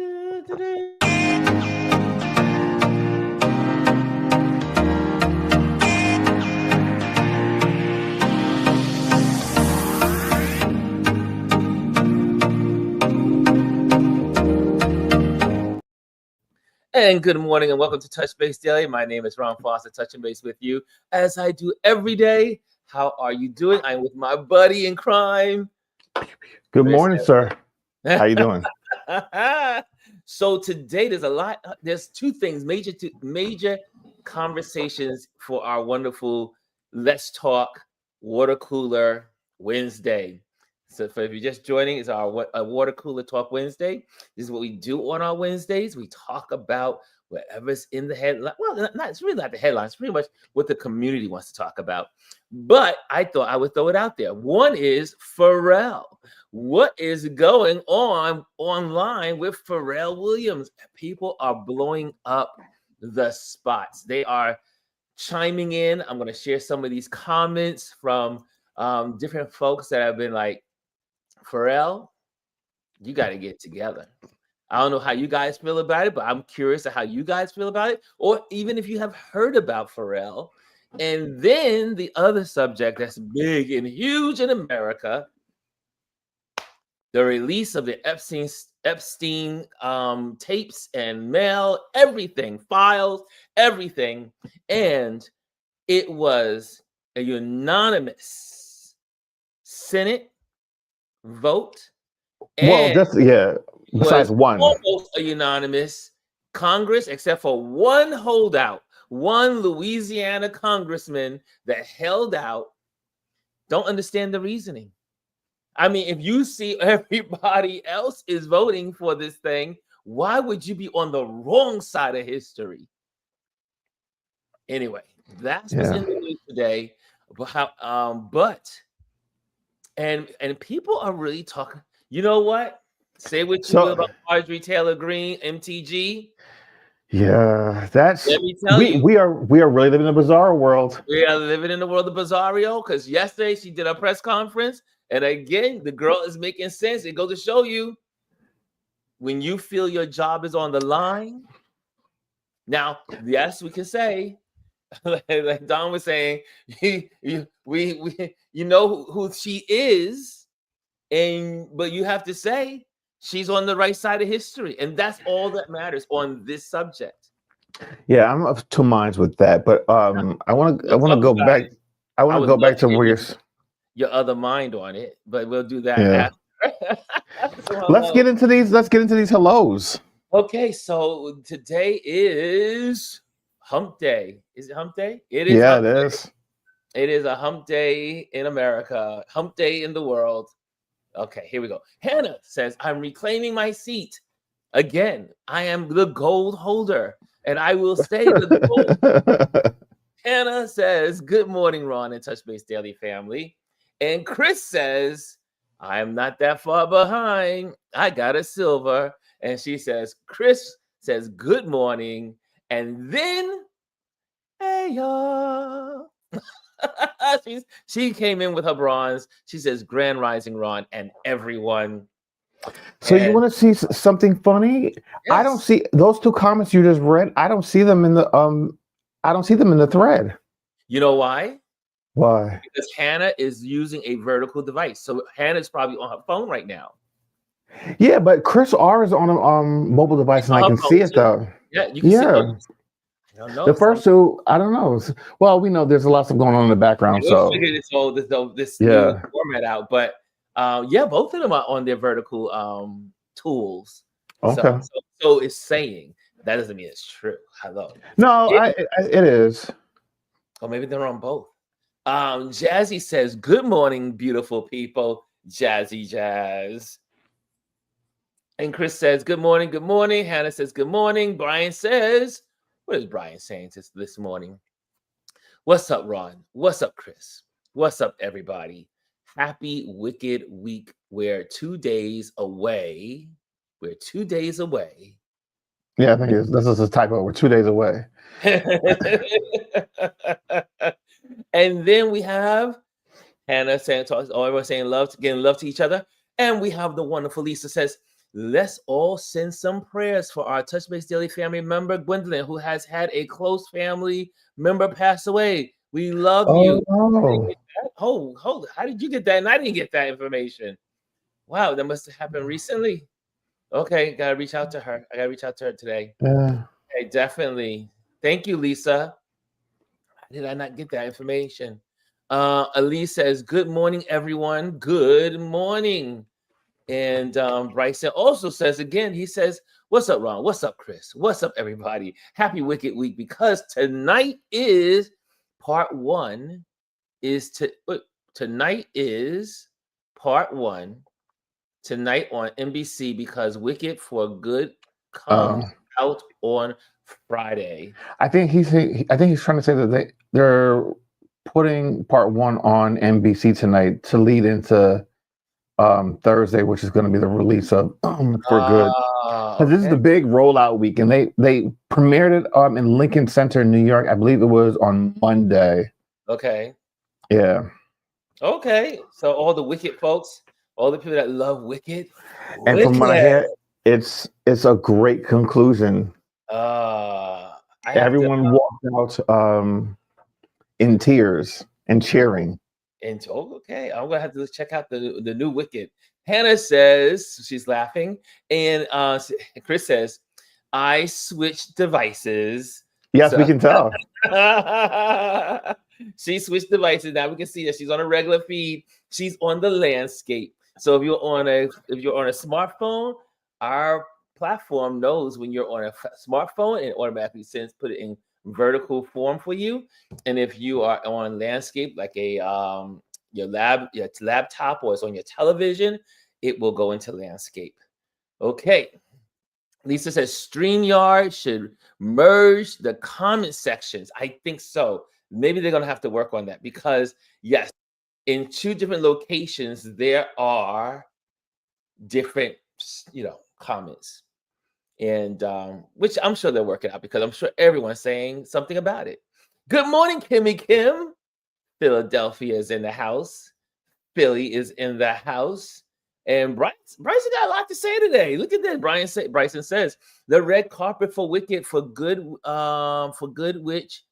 And good morning and welcome to Touch Base Daily. My name is Ron Foster, touching base with you as I do every day. How are you doing? I'm with my buddy in crime. Good morning, sir. How you doing? So today there's two things, major conversations for our wonderful Let's Talk Water Cooler Wednesday. So if you're just joining, it's our Water Cooler Talk Wednesday. This is what we do on our Wednesdays. We talk about whatever's in the headline. Well, it's really not the headlines. It's pretty much what the community wants to talk about. But I thought I would throw it out there. One is Pharrell. What is going on online with Pharrell Williams? People are blowing up the spots. They are chiming in. I'm going to share some of these comments from different folks that have been like, Pharrell, you got to get together. I don't know how you guys feel about it, but I'm curious to how you guys feel about it, or even if you have heard about Pharrell. And then the other subject that's big and huge in America, the release of the Epstein tapes and mail, everything, files, everything. And it was a unanimous Senate vote. Well, besides one. Almost a unanimous Congress, except for one holdout, one Louisiana congressman that held out. Don't understand the reasoning. I mean, if you see everybody else is voting for this thing, why would you be on the wrong side of history? Anyway, that's what's in the news today. And people are really talking. You know what? Say what you will about Marjorie Taylor Greene, MTG. Yeah, that's. Let me tell you, we are really living in a bizarre world. We are living in the world of bizarro, because yesterday she did a press conference, and again, the girl is making sense. It goes to show you, when you feel your job is on the line. Now, yes, we can say, like Don was saying, we you know who she is. But you have to say she's on the right side of history, and that's all that matters on this subject. Yeah, I'm of two minds with that, but I want to go back. I want to go back to where your other mind on it, but we'll do that after. So let's get into these hellos. Okay, so today is Hump Day. Is it Hump Day? It is. Yeah, it is. It is a Hump Day in America. Hump Day in the world. Okay, here we go. Hannah says, I'm reclaiming my seat. Again, I am the gold holder, and I will stay the gold. Hannah says, good morning, Ron and Touch Base Daily family. And Chris says, I am not that far behind. I got a silver. And she says, Chris says, good morning. And then, hey, y'all. She came in with her bronze. She says, Grand Rising Ron and everyone. So you want to see something funny? Yes. I don't see those two comments you just read. I don't see them in the thread. You know why? Why? Because Hannah is using a vertical device. So Hannah's probably on her phone right now. Yeah, but Chris R is on a mobile device, and I can see it though. Yeah, you can see it. I don't know. The first two, I don't know. Well, we know there's a lot of stuff going on in the background. We'll figure this new format out. But both of them are on their vertical tools. Okay. So it's saying that doesn't mean it's true. Hello. No, it is. Or maybe they're on both. Jazzy says, good morning, beautiful people. Jazzy Jazz. And Chris says, good morning, good morning. Hannah says, good morning. Brian says, what is Brian saying this morning? What's up, Ron? What's up, Chris? What's up, everybody? Happy Wicked Week. We're 2 days away. We're 2 days away. Yeah, I think this is a typo. We're 2 days away. And then we have Hannah saying, everyone saying love, getting love to each other. And we have the wonderful Lisa says, let's all send some prayers for our Touch Base Daily family member, Gwendolyn, who has had a close family member pass away. We love you. Oh, hold. How did you get that? And I didn't get that information. Wow, that must have happened recently. Okay, gotta reach out to her. I gotta reach out to her today. Okay, definitely. Thank you, Lisa. How did I not get that information? Elise says, "Good morning, everyone. Good morning." And Bryson also says again, he says, "What's up, Ron? What's up, Chris? What's up, everybody? Happy Wicked Week, because tonight is part one. Tonight is part one. Tonight on NBC, because Wicked for Good comes out on Friday." I think he's trying to say that they're putting part one on NBC tonight to lead into Thursday, which is going to be the release of For Good. Because this is the big rollout week, and they premiered it in Lincoln Center, New York. I believe it was on Monday. Okay. Yeah. Okay. So all the Wicked folks, all the people that love Wicked, and from what I hear, it's a great conclusion. Everyone walked out in tears and cheering. And okay, I'm gonna have to check out the new Wicked. Hannah says she's laughing, and Chris says, "I switched devices." Yes, so we can tell. She switched devices. Now we can see that she's on a regular feed. She's on the landscape. So if you're on a smartphone, our platform knows when you're on a smartphone and automatically put it in vertical form for you. And if you are on landscape, like your laptop, or it's on your television, it will go into landscape. Okay. Lisa says StreamYard should merge the comment sections. I think so. Maybe they're going to have to work on that, because yes, in two different locations, there are different, comments. And which I'm sure they're working out, because I'm sure everyone's saying something about it. Good morning, Kimmy Kim. Philadelphia is in the house. Philly is in the house. And Bryson got a lot to say today. Look at that. Bryson says the red carpet for Wicked for Good, which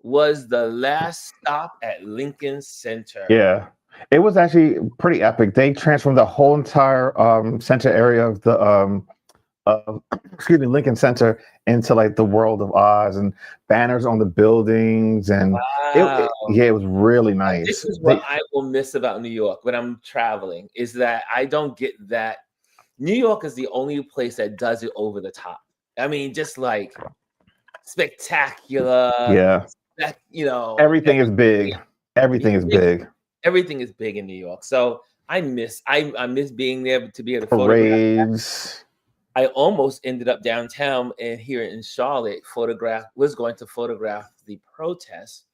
was the last stop at Lincoln Center. Yeah, it was actually pretty epic. They transformed the whole entire center area of the Lincoln Center into like the world of Oz, and banners on the buildings, and wow. It was really nice. This is what I will miss about New York when I'm traveling, is that I don't get that. New York is the only place that does it over the top. I mean, just like spectacular. Yeah. Everything is big. Everything is big. Everything is big in New York. So I miss being there to be able to parades. I almost ended up downtown and here in Charlotte was going to photograph the protest,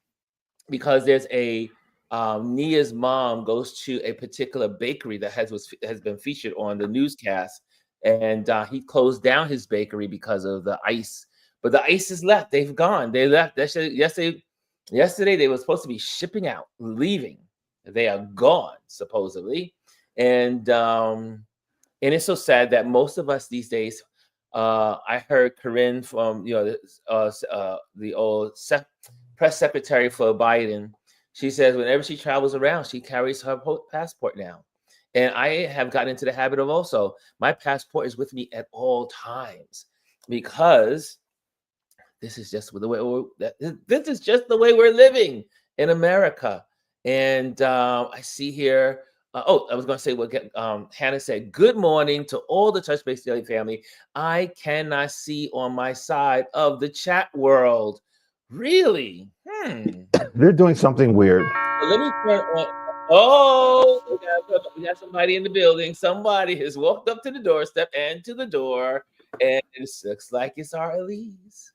because there's Nia's mom goes to a particular bakery that has been featured on the newscast, and he closed down his bakery because of the ice. But the ice is left. They've gone. They left. Yesterday they were supposed to be shipping out, leaving. They are gone, supposedly. And it's so sad that most of us these days, I heard Corinne from, the old press secretary for Biden. She says whenever she travels around, she carries her passport now. And I have gotten into the habit of also, my passport is with me at all times, because this is just the way we're living in America. And I see here, I was going to say what Hannah said. Good morning to all the Touch Base Daily family. I cannot see on my side of the chat world. Really? They're doing something weird. Let me turn on. Oh, we got somebody in the building. Somebody has walked up to the doorstep and to the door, and it looks like it's our Elise.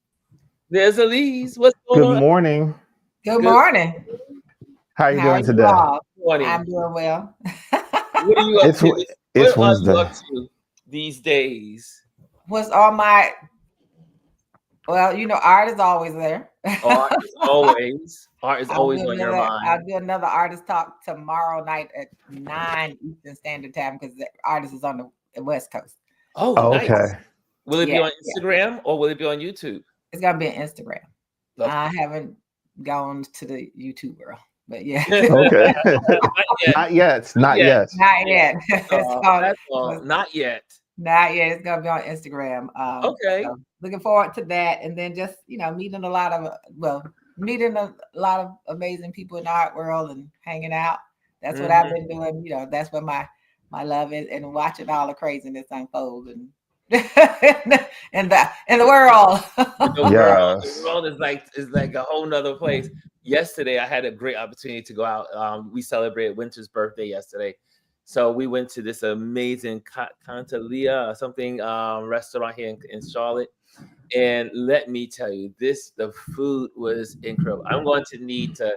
There's Elise. What's going on? Good morning. Good morning. How are you doing today? I'm doing well. What are you up to? It's Wednesday. What are you up to these days? What's on my? Well, art is always there. Art is always on your mind. I'll do another artist talk tomorrow night at 9 Eastern Standard Time, because the artist is on the West Coast. Oh, nice. Okay. Will it be on Instagram or will it be on YouTube? It's gonna be on Instagram. Love I haven't gone to the YouTube world, but yeah. Okay. Not yet. Not yet. Not yet. That's all. Not yet. Not yet. It's gonna be on Instagram. Okay. So looking forward to that, and then just meeting a lot of amazing people in the art world and hanging out. That's what I've been doing. That's what my love is, and watching all the craziness unfold and in the world. The world is like a whole nother place. Yesterday, I had a great opportunity to go out. We celebrated Winter's birthday yesterday. So we went to this amazing Cantalia or something restaurant here in Charlotte. And let me tell you, the food was incredible. I'm going to need to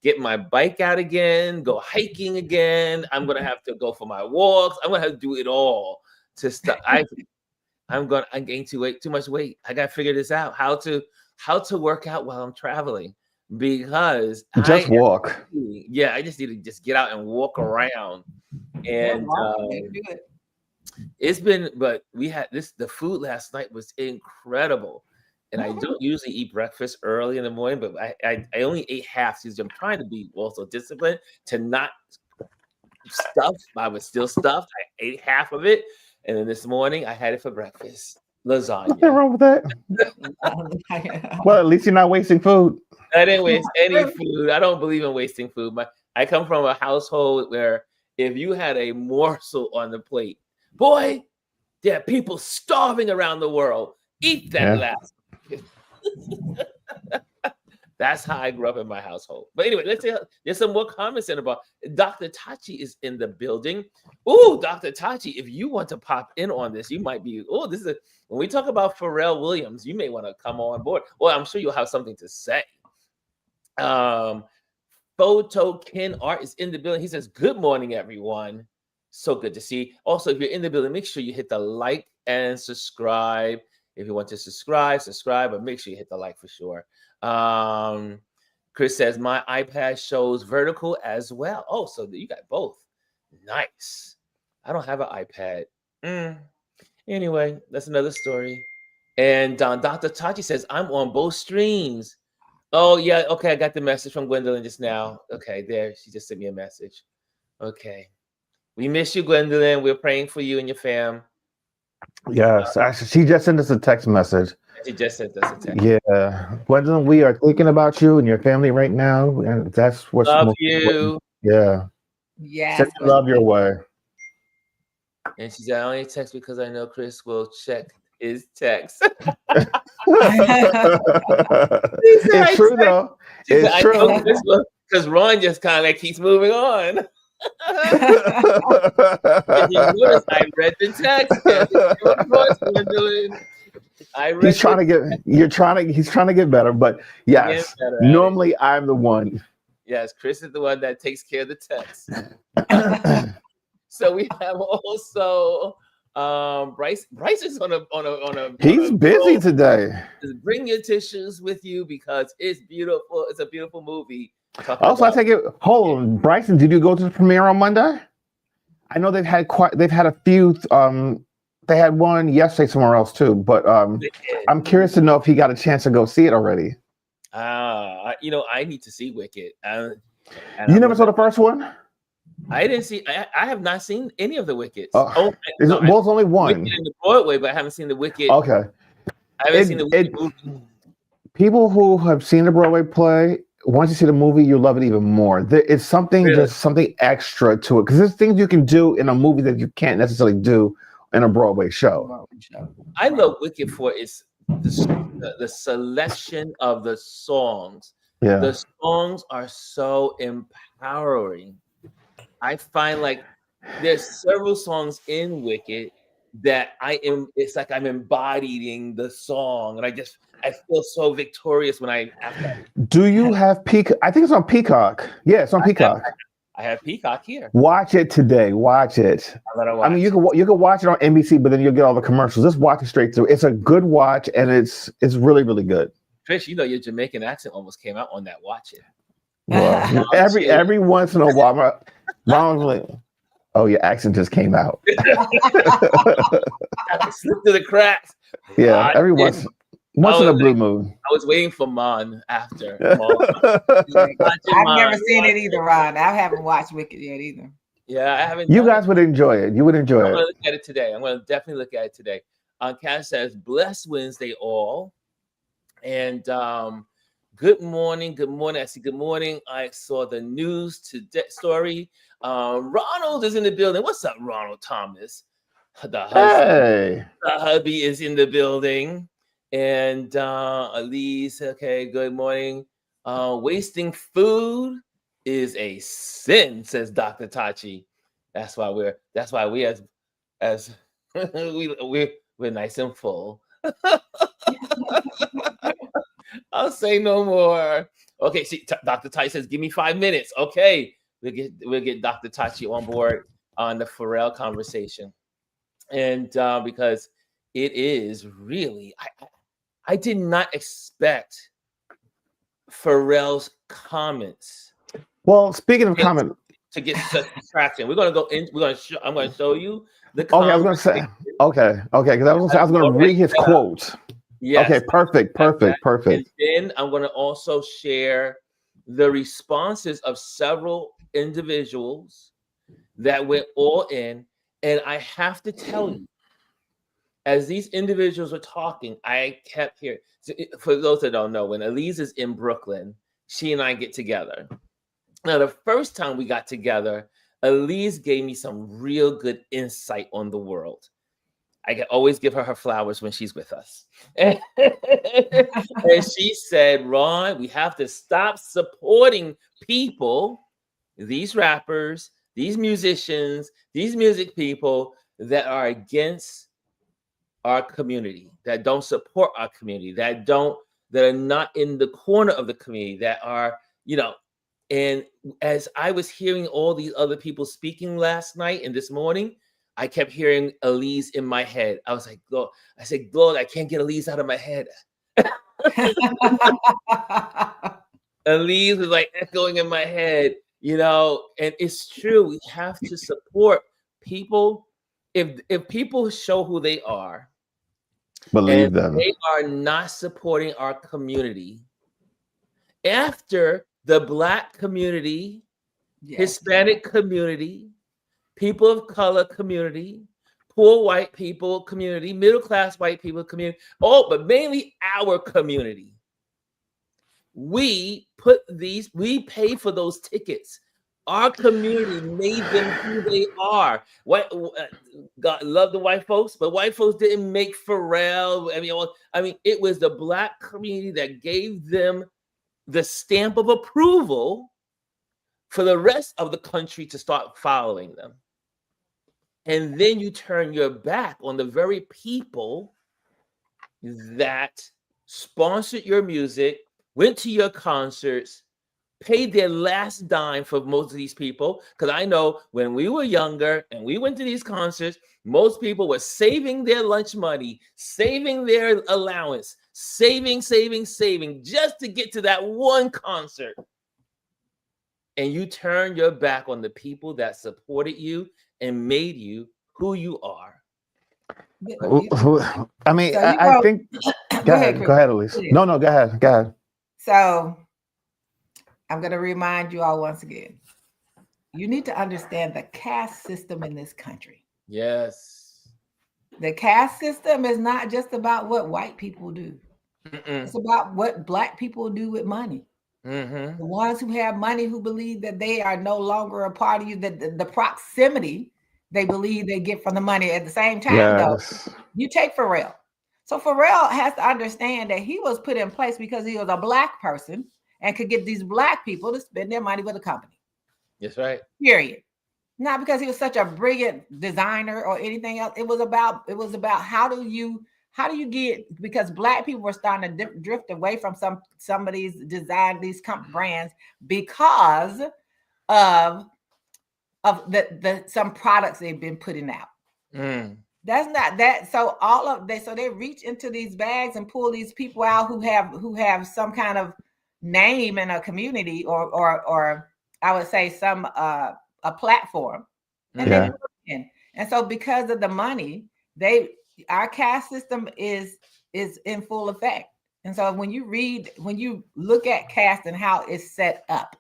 get my bike out again, go hiking again. I'm going to have to go for my walks. I'm going to have to do it all to stop. I'm getting too much weight. I got to figure this out, how to work out while I'm traveling, because just walk. Yeah, I just need to just get out and walk around. And it's been, but we had the food last night was incredible. And I don't usually eat breakfast early in the morning, but I only ate half because I'm trying to be also disciplined to not stuff. I was still stuffed. I ate half of it. And then this morning I had it for breakfast. Lasagna. Nothing wrong with that. Well, at least you're not wasting food. I didn't waste any food. I don't believe in wasting food. I come from a household where if you had a morsel on the plate, boy, there are people starving around the world. Eat that last. That's how I grew up in my household. But anyway, let's see. There's some more comments in about Dr. Tachi is in the building. Oh, Dr. Tachi, if you want to pop in on this, you might be. Oh, this is when we talk about Pharrell Williams, you may want to come on board. Well, I'm sure you'll have something to say. Photo Ken Art is in the building. He says, "Good morning, everyone. So good to see. Also, if you're in the building, make sure you hit the like and subscribe. If you want to subscribe, but make sure you hit the like for sure." Chris says, "My iPad shows vertical as well." Oh, so you got both. Nice. I don't have an iPad. Anyway, that's another story. And Dr. Tachi says, "I'm on both streams." Oh, yeah. Okay, I got the message from Gwendolyn just now. Okay, there. She just sent me a message. Okay. We miss you, Gwendolyn. We're praying for you and your fam. Yes, actually, she just sent us a text message. She just sent us a text. Yeah, Gwendolyn, we are thinking about you and your family right now, and that's what's love you. Yeah. Send love your way. And she said, "I only text because I know Chris will check his text." It's true though. It's true because Ron just kind of like keeps moving on. You notice, I read the text. He's trying to get better, but yes, normally I'm the one. Yes, Chris is the one that takes care of the text. So we have also Bryce is on a he's busy today. Just bring your tissues with you because it's beautiful. It's a beautiful movie. Also, I take it. Hold on, Bryson. Did you go to the premiere on Monday? I know they've had a few. They had one yesterday somewhere else too. But I'm curious to know if he got a chance to go see it already. I need to see Wicked. You never saw the first one? I didn't see. I have not seen any of the Wickeds. There's only one. Wicked in the Broadway, but I haven't seen the Wicked. Okay. I haven't seen the Wicked movie. People who have seen the Broadway play, once you see the movie, you love it even more. It's something, there's something extra to it because there's things you can do in a movie that you can't necessarily do in a Broadway show. I love Wicked for its the selection of the songs. Yeah, the songs are so empowering. I find like there's several songs in Wicked that it's like I'm embodying the song, and I feel so victorious when Do you have Peacock? I think it's on Peacock. Yeah, it's on Peacock. I have Peacock here. Watch it today. Watch it. I mean, you can watch it on NBC, but then you'll get all the commercials. Just watch it straight through. It's a good watch, and it's really, really good. Trish, your Jamaican accent almost came out on that. Watch it. Well, every once in a while, Oh, your accent just came out. I slipped through the cracks. Yeah, every once in a blue moon. I was waiting for Mon after. Mon. I've never seen it either, Ron. I haven't watched Wicked yet either. Yeah, I haven't. You guys would enjoy it. You would enjoy it. I'm going to look at it today. I'm going to definitely look at it today. Cash says, "Blessed Wednesday, all." And good morning. Good morning. I see good morning. I saw the news today story. Ronald is in the building. What's up, Ronald Thomas? The hubby is in the building. And Elise, okay, good morning. Wasting food is a sin, says Dr. Tachi. That's why we as we're nice and full. I'll say no more. Okay, see, Dr. Tachi says, "Give me 5 minutes." Okay, we'll get Dr. Tachi on board on the Parrell conversation, and because it is really, I did not expect Parrell's comments. Well, speaking of comment, to get such traction, we're gonna go in. I'm gonna show you the. Okay, I was gonna say. Okay, because I was gonna read his quotes. Yes. Okay, perfect. And then I'm going to also share the responses of several individuals that went all in. And I have to tell you, as these individuals were talking, I kept hearing, for those that don't know, when Elise is in Brooklyn, she and I get together. Now, the first time we got together, Elise gave me some real good insight on the world. I can always give her flowers when she's with us. And she said, "Ron, we have to stop supporting people, these rappers, these musicians, these music people that are against our community, that don't support our community, that are not in the corner of the community, that are, and as I was hearing all these other people speaking last night and this morning, I kept hearing Elise in my head. I was like, "Lord," I said, "Lord, I can't get Elise out of my head." Elise was like echoing in my head, and it's true. We have to support people. If people show who they are, believe them. They are not supporting our community. After the Black community, Hispanic community, people of color community, poor white people community, middle-class white people community, but mainly our community. We pay for those tickets. Our community made them who they are. God love the white folks, but white folks didn't make Pharrell. I mean, it was the Black community that gave them the stamp of approval for the rest of the country to start following them. And then you turn your back on the very people that sponsored your music, went to your concerts, paid their last dime for most of these people. Because I know when we were younger and we went to these concerts, most people were saving their lunch money, saving their allowance, saving just to get to that one concert. And you turn your back on the people that supported you and made you who you are. I mean, I think. Go ahead, Elise. No, go ahead. So I'm going to remind you all once again. You need to understand the caste system in this country. Yes. The caste system is not just about what white people do. It's about what Black people do with money. The ones who have money, who believe that they are no longer a part of you, that the proximity they believe they get from the money. At the same time, though, you take Pharrell. So Pharrell has to understand that he was put in place because he was a Black person and could get these Black people to spend their money with a company. That's right. Period. Not because he was such a brilliant designer or anything else. It was about how do you get, because Black people were starting to drift away from some of these design, these brands, because of the some products they've been putting out. That's not that. So so they reach into these bags and pull these people out who have some kind of name in a community, or I would say some a platform, And they put in. And so because of the money, our caste system is in full effect. And so when you look at caste and how it's set up,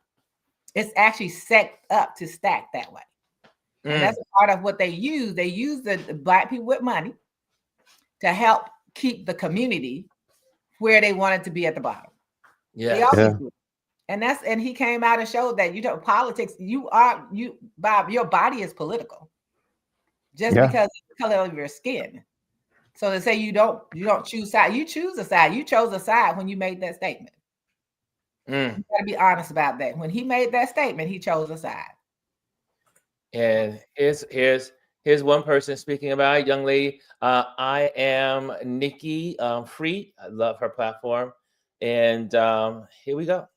it's actually set up to stack that way. And that's a part of what they use. They use the Black people with money to help keep the community where they want it to be at the bottom. Yeah. And he came out and showed that politics, Bob, your body is political just because of the color of your skin. So to say you don't choose side, you choose a side. You chose a side when you made that statement. You gotta be honest about that. When he made that statement, he chose a side. And here's one person speaking about it, young lady. I am Nikki Freed. I love her platform. And here we go.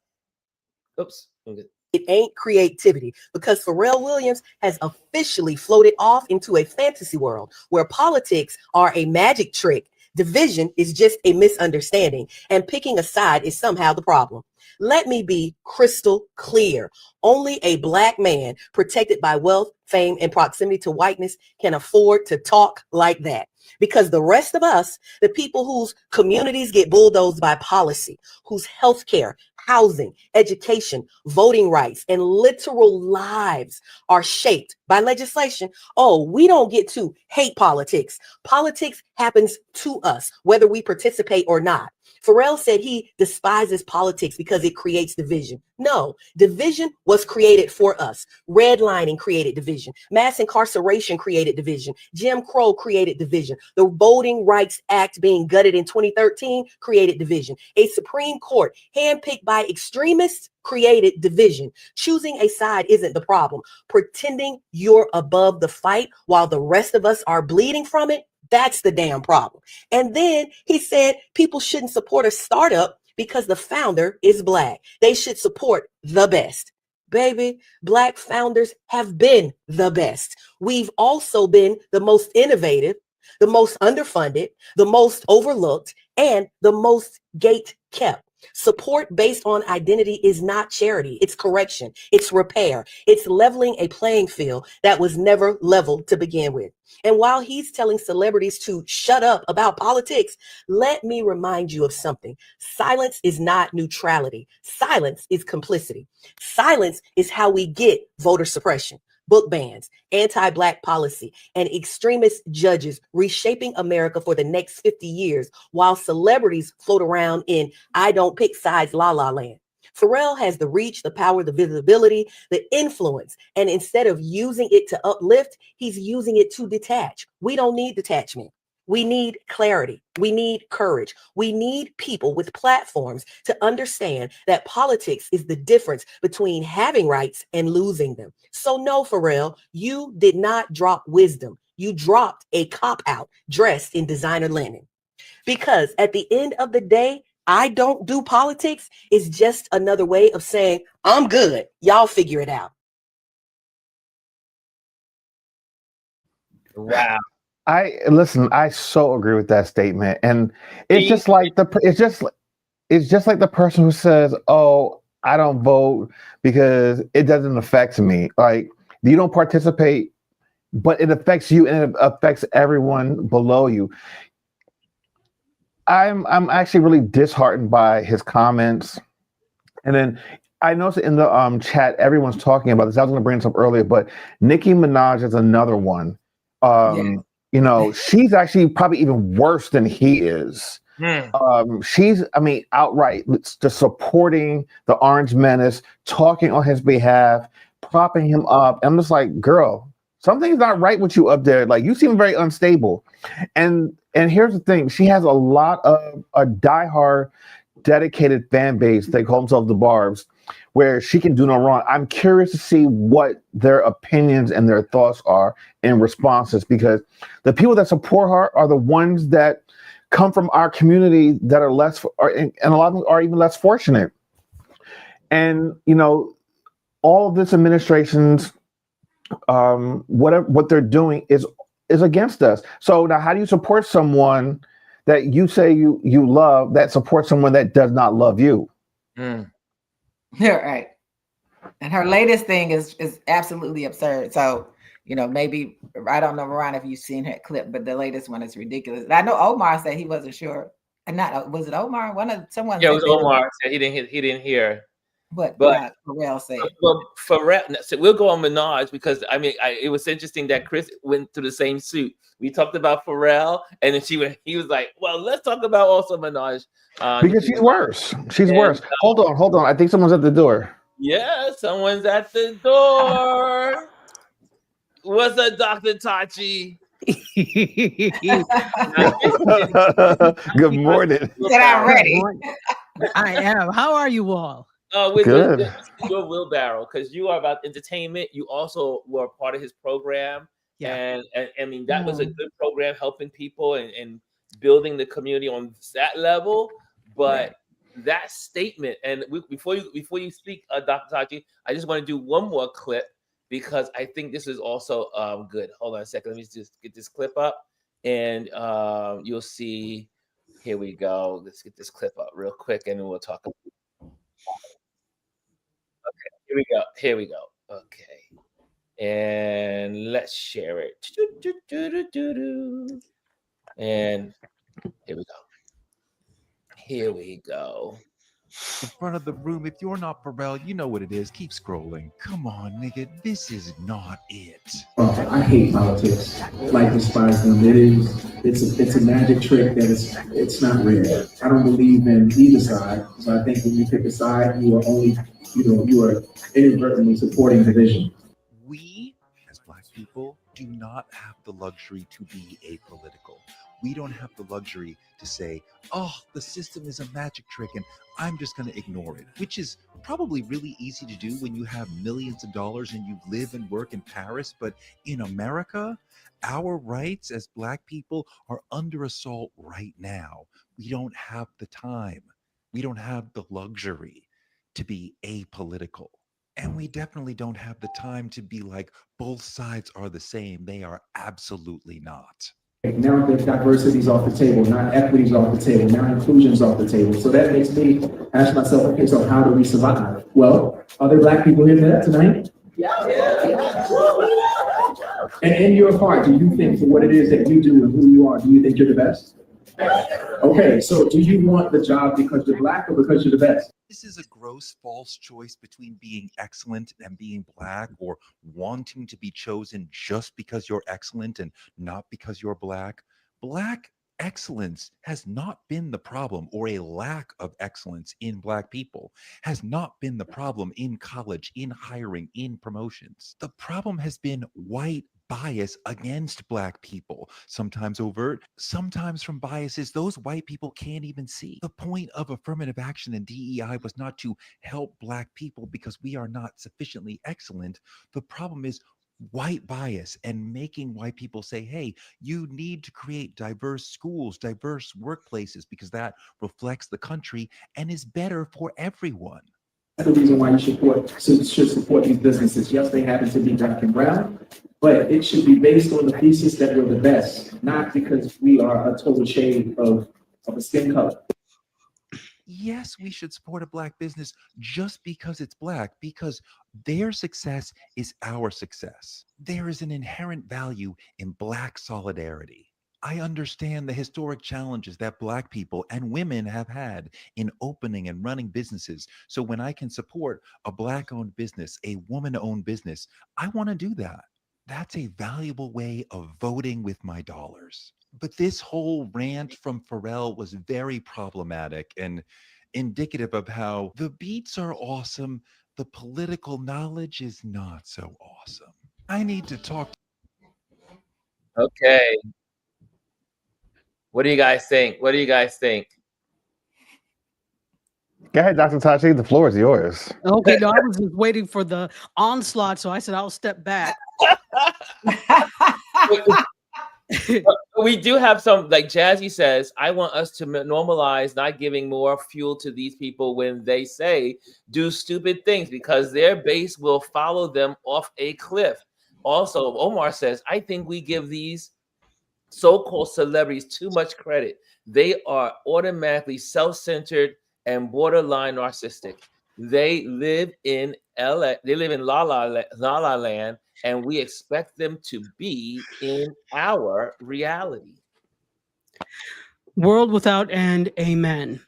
Oops. It ain't creativity, because Pharrell Williams has officially floated off into a fantasy world where politics are a magic trick, division is just a misunderstanding, and picking a side is somehow the problem. Let me be crystal clear. Only a Black man protected by wealth, fame, and proximity to whiteness can afford to talk like that. Because the rest of us, the people whose communities get bulldozed by policy, whose healthcare, housing, education, voting rights, and literal lives are shaped by legislation, we don't get to hate politics. Politics happens to us, whether we participate or not. Pharrell said he despises politics because it creates division. No, division was created for us. Redlining created division. Mass incarceration created division. Jim Crow created division. The Voting Rights Act being gutted in 2013 created division. A Supreme Court handpicked by extremists created division. Choosing a side isn't the problem. Pretending you're above the fight while the rest of us are bleeding from it, that's the damn problem. And then he said people shouldn't support a startup because the founder is Black. They should support the best. Baby, Black founders have been the best. We've also been the most innovative, the most underfunded, the most overlooked, and the most gate kept. Support based on identity is not charity. It's correction. It's repair. It's leveling a playing field that was never leveled to begin with. And while he's telling celebrities to shut up about politics, let me remind you of something. Silence is not neutrality. Silence is complicity. Silence is how we get voter suppression, book bans, anti-Black policy, and extremist judges reshaping America for the next 50 years while celebrities float around in I don't pick sides la la land. Pharrell has the reach, the power, the visibility, the influence, and instead of using it to uplift, he's using it to detach. We don't need detachment. We need clarity. We need courage. We need people with platforms to understand that politics is the difference between having rights and losing them. So no, Pharrell, you did not drop wisdom. You dropped a cop-out dressed in designer linen. Because at the end of the day, I don't do politics is just another way of saying, I'm good. Y'all figure it out. Wow. I so agree with that statement. And it's just like the person who says, "Oh, I don't vote because it doesn't affect me." Like, you don't participate, but it affects you and it affects everyone below you. I'm actually really disheartened by his comments. And then I noticed in the chat, everyone's talking about this. I was going to bring this up earlier, but Nicki Minaj is another one. You know, she's actually probably even worse than he is. She's, outright just supporting the Orange Menace, talking on his behalf, propping him up. I'm just like, girl, something's not right with you up there. Like, you seem very unstable. And here's the thing. She has a lot of a diehard, dedicated fan base. They call themselves the Barbs, where she can do no wrong. I'm curious to see what their opinions and their thoughts are in responses, because the people that support her are the ones that come from our community that are less, and a lot of them are even less fortunate. And, you know, all of this administration's, what they're doing is against us. So now, how do you support someone that you say you love that supports someone that does not love you? Yeah, right. And her latest thing is absolutely absurd. So you know, maybe I don't know, Ron, if you've seen her clip, but the latest one is ridiculous. I know Omar said he wasn't sure. And not was it Omar? Someone Yeah, it said was that, Omar. Said he didn't hear. but But Pharrell said. well, Pharrell, so we'll go on Minaj because I mean, it was interesting that Chris went to the same suit. We talked about Pharrell, and then he was like, "Well, let's talk about also Minaj because she's worse. She's And, worse. Hold on. I think someone's at the door. Yeah, someone's at the door. What's up, Dr. Tachi? Good morning. Said I'm ready. I am. How are you all? Good. This is your wheelbarrow because you are about entertainment. You also were part of his program. Yeah. And I mean, that was a good program helping people and building the community on that level. But that statement, and before you speak, Dr. Tachi, I just want to do one more clip because I think this is also good. Hold on a second. Let me just get this clip up, and you'll see. Here we go. Let's get this clip up real quick, and then we'll talk. Okay, here we go. Okay, and let's share it. And here we go. Here we go. The front of the room. If you're not Parrell, you know what it is. Keep scrolling. Come on, nigga. This is not it. I hate politics. Like despise them. It's a magic trick that it's not real. I don't believe in either side. So I think when you pick a side, you are only, you are inadvertently supporting division. We, as Black people, do not have the luxury to be apolitical. We don't have the luxury to say, oh, the system is a magic trick and I'm just going to ignore it, which is probably really easy to do when you have millions of dollars and you live and work in Paris. But in America, our rights as Black people are under assault right now. We don't have the time. We don't have the luxury to be apolitical. And we definitely don't have the time to be like, both sides are the same. They are absolutely not. Now the diversity's off the table, now equity's off the table, now inclusion's off the table. So that makes me ask myself, okay, so how do we survive? Well, are there Black people here tonight? Yeah. And in your heart, do you think for what it is that you do and who you are, do you think you're the best? Okay, so do you want the job because you're Black or because you're the best? This is a gross false choice between being excellent and being Black, or wanting to be chosen just because you're excellent and not because you're Black. Black excellence has not been the problem, or a lack of excellence in Black people has not been the problem in college, in hiring, in promotions. The problem has been white bias against Black people, sometimes overt, sometimes from biases those white people can't even see. The point of affirmative action and DEI was not to help Black people because we are not sufficiently excellent. The problem is white bias and making white people say, hey, you need to create diverse schools, diverse workplaces, because that reflects the country and is better for everyone. That's the reason why you should support these businesses. Yes, they happen to be Black and brown, but it should be based on the thesis that we're the best, not because we are a total shade of a skin color. Yes, we should support a Black business just because it's Black, because their success is our success. There is an inherent value in Black solidarity. I understand the historic challenges that Black people and women have had in opening and running businesses. So when I can support a Black-owned business, a woman-owned business, I want to do that. That's a valuable way of voting with my dollars. But this whole rant from Pharrell was very problematic and indicative of how the beats are awesome, the political knowledge is not so awesome. I need to talk. Okay. What do you guys think? What do you guys think? Go ahead, Dr. Tachi. The floor is yours. Okay, no, I was just waiting for the onslaught, so I said I'll step back. We do have some, like Jazzy says, I want us to normalize not giving more fuel to these people when they say do stupid things, because their base will follow them off a cliff. Also, Omar says, I think we give these so-called celebrities too much credit. They are automatically self-centered and borderline narcissistic. They live in LA, they live in La La Land, and we expect them to be in our reality. World without end, amen.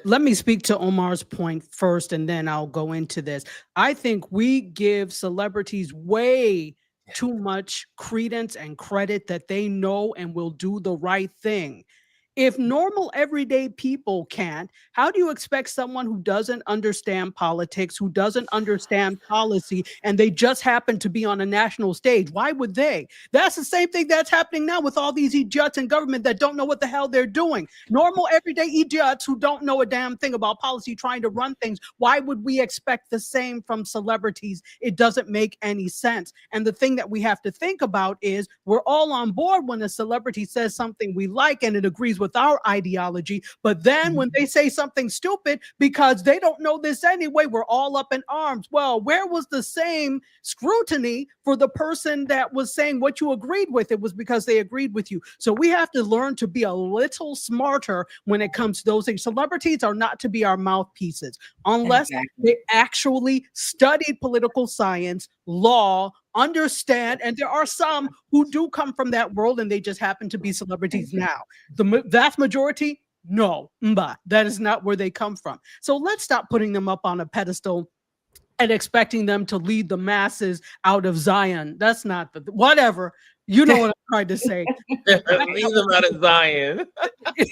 Let me speak to Omar's point first, and then I'll go into this. I think we give celebrities way too much credence and credit that they know and will do the right thing. If normal everyday people can't, how do you expect someone who doesn't understand politics, who doesn't understand policy, and they just happen to be on a national stage? Why would they? That's the same thing that's happening now with all these idiots in government that don't know what the hell they're doing. Normal everyday idiots who don't know a damn thing about policy trying to run things. Why would we expect the same from celebrities? It doesn't make any sense. And the thing that we have to think about is we're all on board when a celebrity says something we like and it agrees with our ideology, but then when they say something stupid because they don't know this anyway, we're all up in arms. Well, where was the same scrutiny for the person that was saying what you agreed with? It was because they agreed with you. So we have to learn to be a little smarter when it comes to those things. Celebrities are not to be our mouthpieces unless they actually studied political science, law, understand, and there are some who do come from that world and they just happen to be celebrities now. The vast majority, no, that is not where they come from. So let's stop putting them up on a pedestal and expecting them to lead the masses out of Zion. That's not the whatever. You know what I'm trying to say. Leave them out of Zion.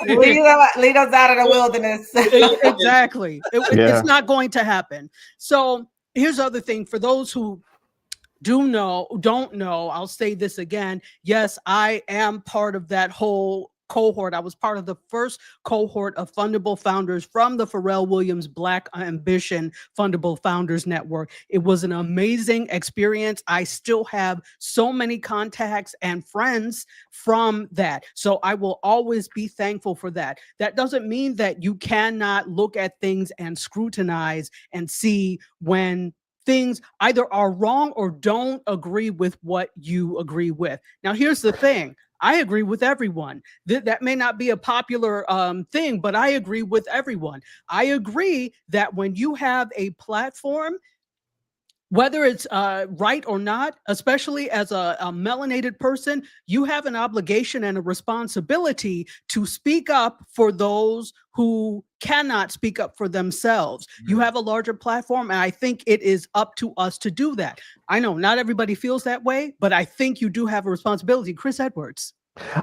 lead us out of the wilderness. Exactly. It's not going to happen. So here's the other thing for those who don't know, I'll say this again. Yes, I am part of that whole cohort. I was part of the first cohort of fundable founders from the Pharrell Williams Black Ambition Fundable Founders Network. It was an amazing experience. I still have so many contacts and friends from that. So I will always be thankful for that. That doesn't mean that you cannot look at things and scrutinize and see when things either are wrong or don't agree with what you agree with. Now, here's the thing. I agree with everyone. That may not be a popular thing, but I agree with everyone. I agree that when you have a platform, whether it's right or not, especially as a melanated person, you have an obligation and a responsibility to speak up for those who cannot speak up for themselves. You have a larger platform, and I think it is up to us to do that. I know not everybody feels that way, but I think you do have a responsibility. Chris Edwards.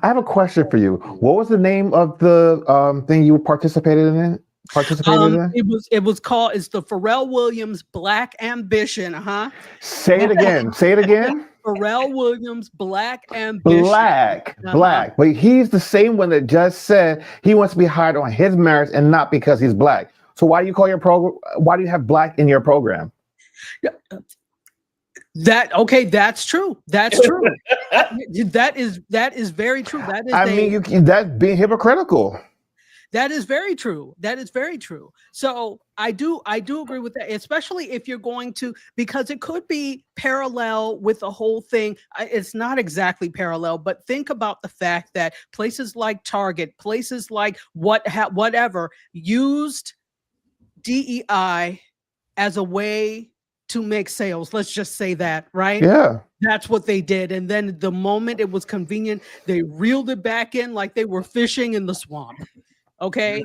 I have a question for you. What was the name of the thing you participated in? It was called, it's the Pharrell Williams Black Ambition. Say it again. Say it again. Pharrell Williams Black Ambition. Black. But he's the same one that just said he wants to be hired on his merits and not because he's Black. So why do you call your program? Why do you have Black in your program? That's true. That's true. that is very true. That's being hypocritical. That is very true. That is very true. So I do agree with that, especially if you're going to, because it could be parallel with the whole thing. It's not exactly parallel, but think about the fact that places like Target, places like whatever used DEI as a way to make sales. Let's just say that, right? Yeah. That's what they did. And then the moment it was convenient, they reeled it back in like they were fishing in the swamp. Okay.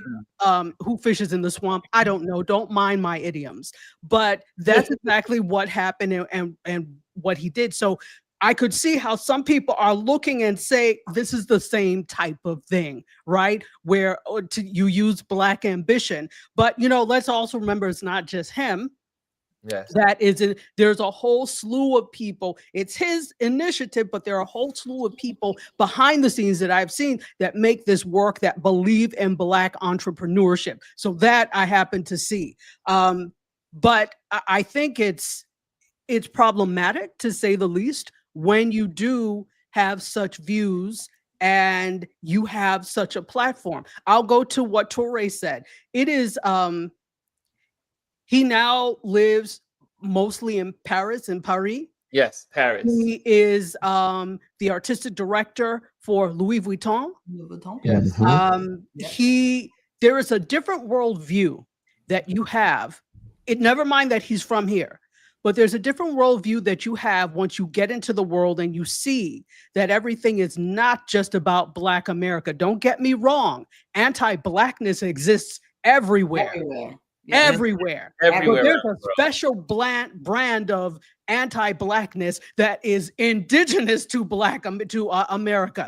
Who fishes in the swamp? I don't know. Don't mind my idioms. But that's exactly what happened and what he did. So I could see how some people are looking and say, this is the same type of thing, right? Where you use Black ambition. But, let's also remember it's not just him. Yes. There's a whole slew of people. It's his initiative, but there are a whole slew of people behind the scenes that I've seen that make this work, that believe in Black entrepreneurship. So that I happen to see. But I think it's problematic, to say the least, when you do have such views and you have such a platform. I'll go to what Torre said. It is he now lives mostly in Paris. Yes, Paris. He is the artistic director for Louis Vuitton. Yes. There is a different worldview that you have never mind that he's from here, but there's a different worldview that you have once you get into the world and you see that everything is not just about Black America. Don't get me wrong. Anti-Blackness exists everywhere. Yeah. Everywhere. Everywhere. But there's a special brand of anti-Blackness that is indigenous to America.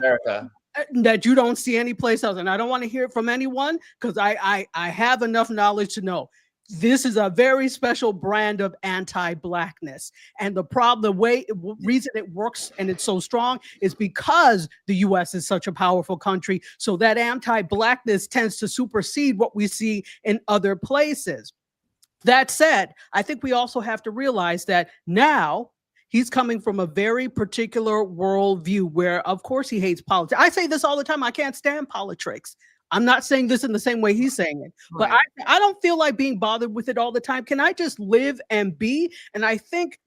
That you don't see anyplace else. And I don't want to hear it from anyone because I have enough knowledge to know this is a very special brand of anti-Blackness. And the reason it works and it's so strong is because the US is such a powerful country. So that anti-Blackness tends to supersede what we see in other places. That said, I think we also have to realize that now he's coming from a very particular worldview where, of course, he hates politics. I say this all the time. I can't stand politics. I'm not saying this in the same way he's saying it, but I don't feel like being bothered with it all the time. Can I just live and be? And I think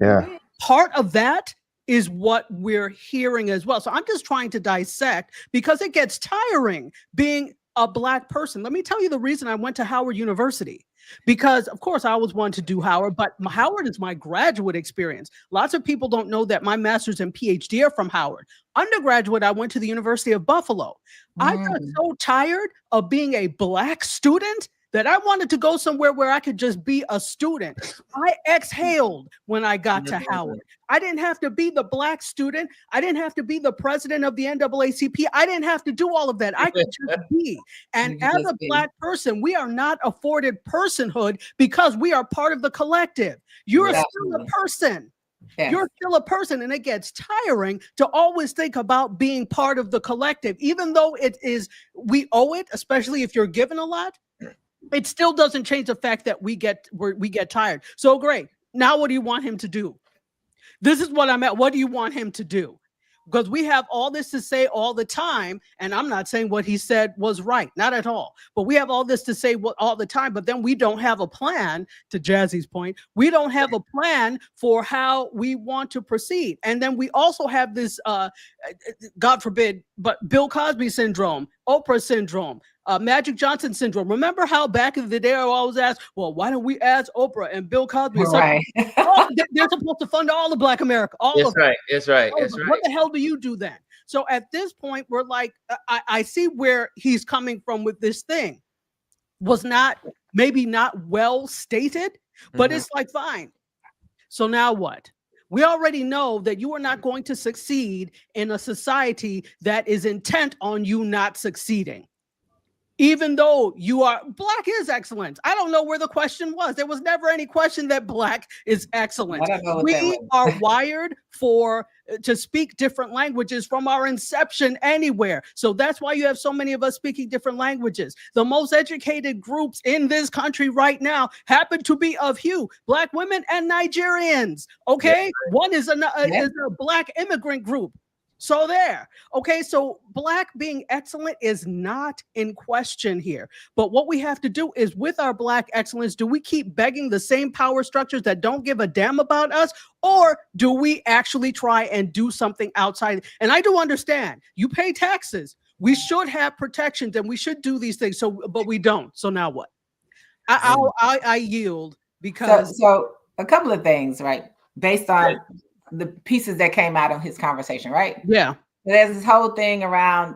part of that is what we're hearing as well. So I'm just trying to dissect because it gets tiring being a Black person. Let me tell you the reason I went to Howard University. Because, of course, I always wanted to do Howard, but Howard is my graduate experience. Lots of people don't know that my master's and PhD are from Howard. Undergraduate, I went to the University of Buffalo. I got so tired of being a Black student that I wanted to go somewhere where I could just be a student. I exhaled when I got to Howard. I didn't have to be the Black student. I didn't have to be the president of the NAACP. I didn't have to do all of that. I could just be. And as a Black person, we are not afforded personhood because we are part of the collective. You're still a person. Yes. You're still a person, and it gets tiring to always think about being part of the collective, even though we owe it, especially if you're given a lot. It still doesn't change the fact that we get tired. So great. Now what do you want him to do? This is what I'm at. What do you want him to do? Because we have all this to say all the time, and I'm not saying what he said was right, not at all. But we have all this to say all the time, but then we don't have a plan, to Jazzy's point. We don't have a plan for how we want to proceed. And then we also have this, God forbid, but Bill Cosby syndrome, Oprah syndrome, Magic Johnson syndrome. Remember how back in the day I always asked, well, why don't we ask Oprah and Bill Cosby? Right. They're supposed to fund all of Black America. That's right. What the hell do you do then? So at this point, we're like, I see where he's coming from with this thing. Was maybe not well stated, but it's like, fine. So now what? We already know that you are not going to succeed in a society that is intent on you not succeeding. Even though Black is excellent. I don't know where the question was. There was never any question that Black is excellent. We are wired to speak different languages from our inception anywhere. So that's why you have so many of us speaking different languages. The most educated groups in this country right now happen to be of hue, Black women and Nigerians. Okay. Yeah. One is a Black immigrant group. So there. Okay, so Black being excellent is not in question here. But what we have to do is, with our Black excellence, do we keep begging the same power structures that don't give a damn about us? Or do we actually try and do something outside? And I do understand you pay taxes. We should have protections and we should do these things. But we don't. So now what? I yield because. So a couple of things, right? Based on the pieces that came out of his conversation, right? Yeah. There's this whole thing around,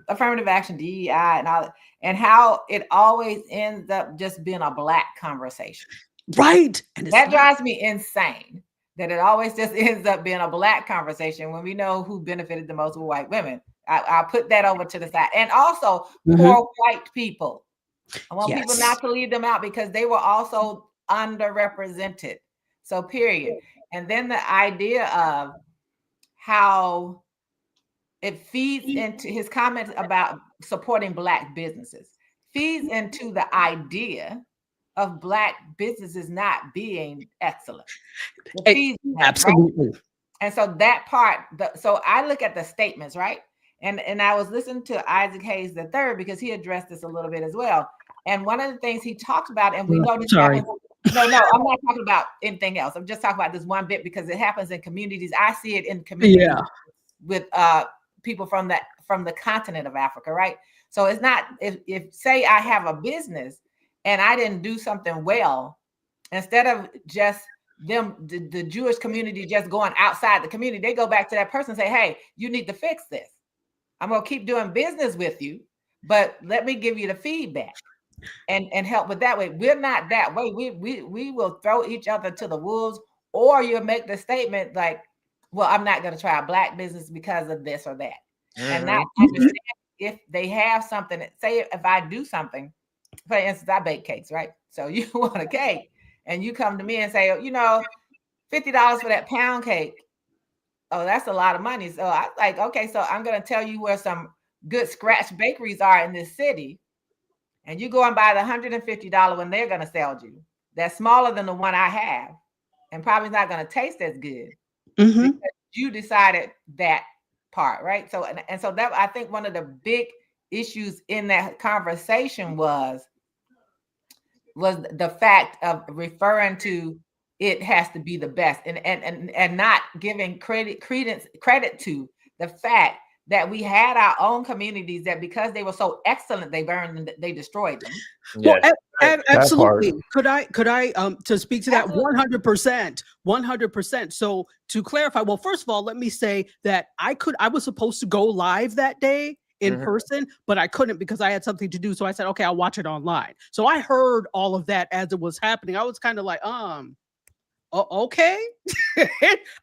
affirmative action, DEI, and all, and how it always ends up just being a Black conversation. Right. And that drives me insane that it always just ends up being a Black conversation when we know who benefited the most were white women. I'll put that over to the side. And also poor white people. I want people not to leave them out because they were also underrepresented. So period. And then the idea of how it feeds into his comments about supporting Black businesses, feeds into the idea of Black businesses not being excellent. Absolutely. Right? And so that part, so I look at the statements, right? And I was listening to Isaac Hayes III because he addressed this a little bit as well. And one of the things he talked about, and we know this happens. No, I'm not talking about anything else. I'm just talking about this one bit because it happens in communities. I see it in communities with people from the continent of Africa, right? So it's not if say I have a business and I didn't do something well, instead of just the Jewish community just going outside the community, they go back to that person and say, hey, you need to fix this. I'm going to keep doing business with you, but let me give you the feedback and help with that way. We're not that way. We will throw each other to the wolves, or you'll make the statement like, well, I'm not going to try a Black business because of this or that. And not understand if they have something. Say if I do something, for instance, I bake cakes, right? So you want a cake and you come to me and say, you know, $50 for that pound cake. Oh, that's a lot of money. So I like, okay, so I'm going to tell you where some good scratch bakeries are in this city. And you go and buy the $150 when they're going to sell you. That's smaller than the one I have and probably not going to taste as good because you decided that part, right? So, and so that, I think one of the big issues in that conversation was the fact of referring to it has to be the best and not giving credit to the fact that we had our own communities that because they were so excellent, they burned and they destroyed them. Well, absolutely. Could I to speak to that? 100%. So to clarify, well, first of all, let me say that I was supposed to go live that day in person, but I couldn't because I had something to do. So I said, okay, I'll watch it online. So I heard all of that as it was happening. I was kind of like, okay.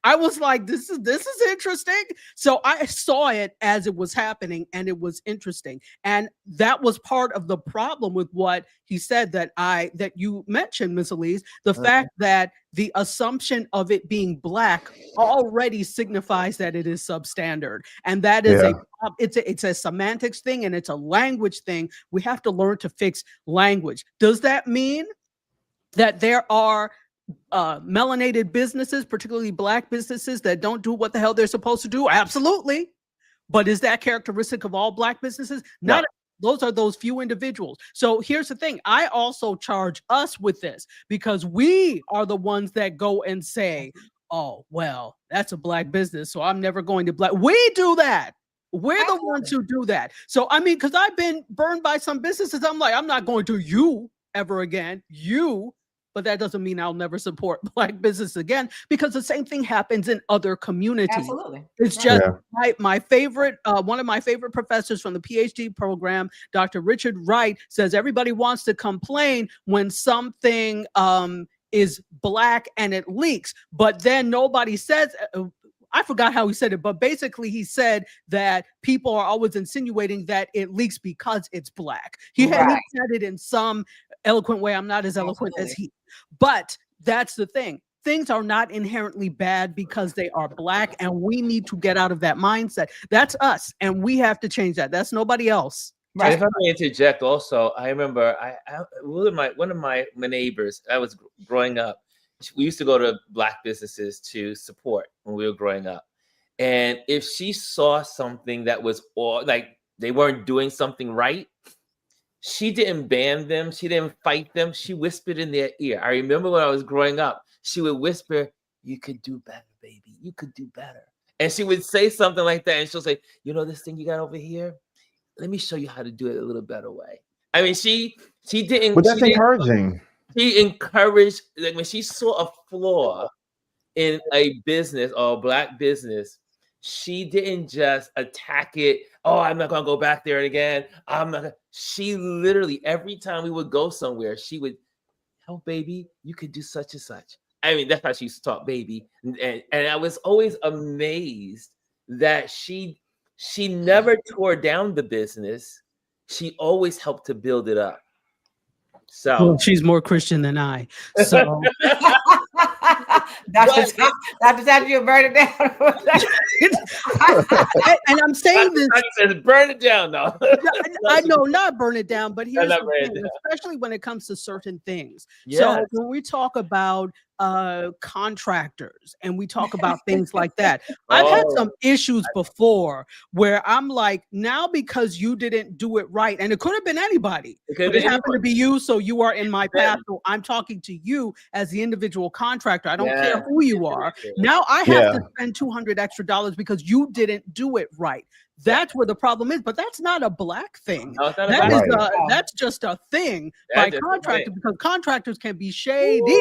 I was like, this is interesting. So I saw it as it was happening and it was interesting. And that was part of the problem with what he said that you mentioned, Ms. Elise, the fact that the assumption of it being Black already signifies that it is substandard. And that is it's a semantics thing and it's a language thing. We have to learn to fix language. Does that mean that there are melanated businesses, particularly Black businesses, that don't do what the hell they're supposed to do? Absolutely. But is that characteristic of all Black businesses? No. Not. Those are those few individuals. So here's the thing. I also charge us with this because we are the ones that go and say, oh, well, that's a Black business, so I'm never going to Black. We do that. We're the ones who do that. So, I mean, because I've been burned by some businesses. I'm like, I'm not going to you ever again. But that doesn't mean I'll never support Black business again, because the same thing happens in other communities. Absolutely. It's just my favorite, one of my favorite professors from the PhD program, Dr. Richard Wright, says everybody wants to complain when something is Black and it leaks, but then nobody says, I forgot how he said it, but basically he said that people are always insinuating that it leaks because it's Black. He said it in some eloquent way. I'm not as eloquent as he, but that's the thing. Things are not inherently bad because they are Black, and we need to get out of that mindset. That's us, and we have to change that. That's nobody else. Right. If I may interject, also, I remember one of my neighbors. I was growing up. We used to go to Black businesses to support when we were growing up, and if she saw something that was like they weren't doing something right, she didn't ban them. She didn't fight them. She whispered in their ear. I remember when I was growing up, she would whisper, "You could do better, baby. You could do better." And she would say something like that, and she'll say, "You know this thing you got over here? Let me show you how to do it a little better way." I mean, she didn't. But that's encouraging. She encouraged, like when she saw a flaw in a business or a Black business, she didn't just attack it. Oh, I'm not gonna go back there again. She literally, every time we would go somewhere, she would, "Oh, baby, you could do such and such." I mean, that's how she used to talk, baby. And I was always amazed that she never tore down the business. She always helped to build it up. So well, she's more Christian than I. So Dr. Todd, you burn it down. And I'm saying this. Says burn it down, though. I know, not burn it down, but here's the thing, especially when it comes to certain things. Yes. So when we talk about contractors and we talk about things like that, I've had some issues before where I'm like, now because you didn't do it right, and it could have been anybody, but it happened to be you, so you are in my path, so I'm talking to you as the individual contractor. I don't care who you are. Now I have to spend $200 extra because you didn't do it right. That's where the problem is, but that's not a black thing. No, it's not That about is Right. that's just a thing That's by just a contractors, thing. because contractors can be shady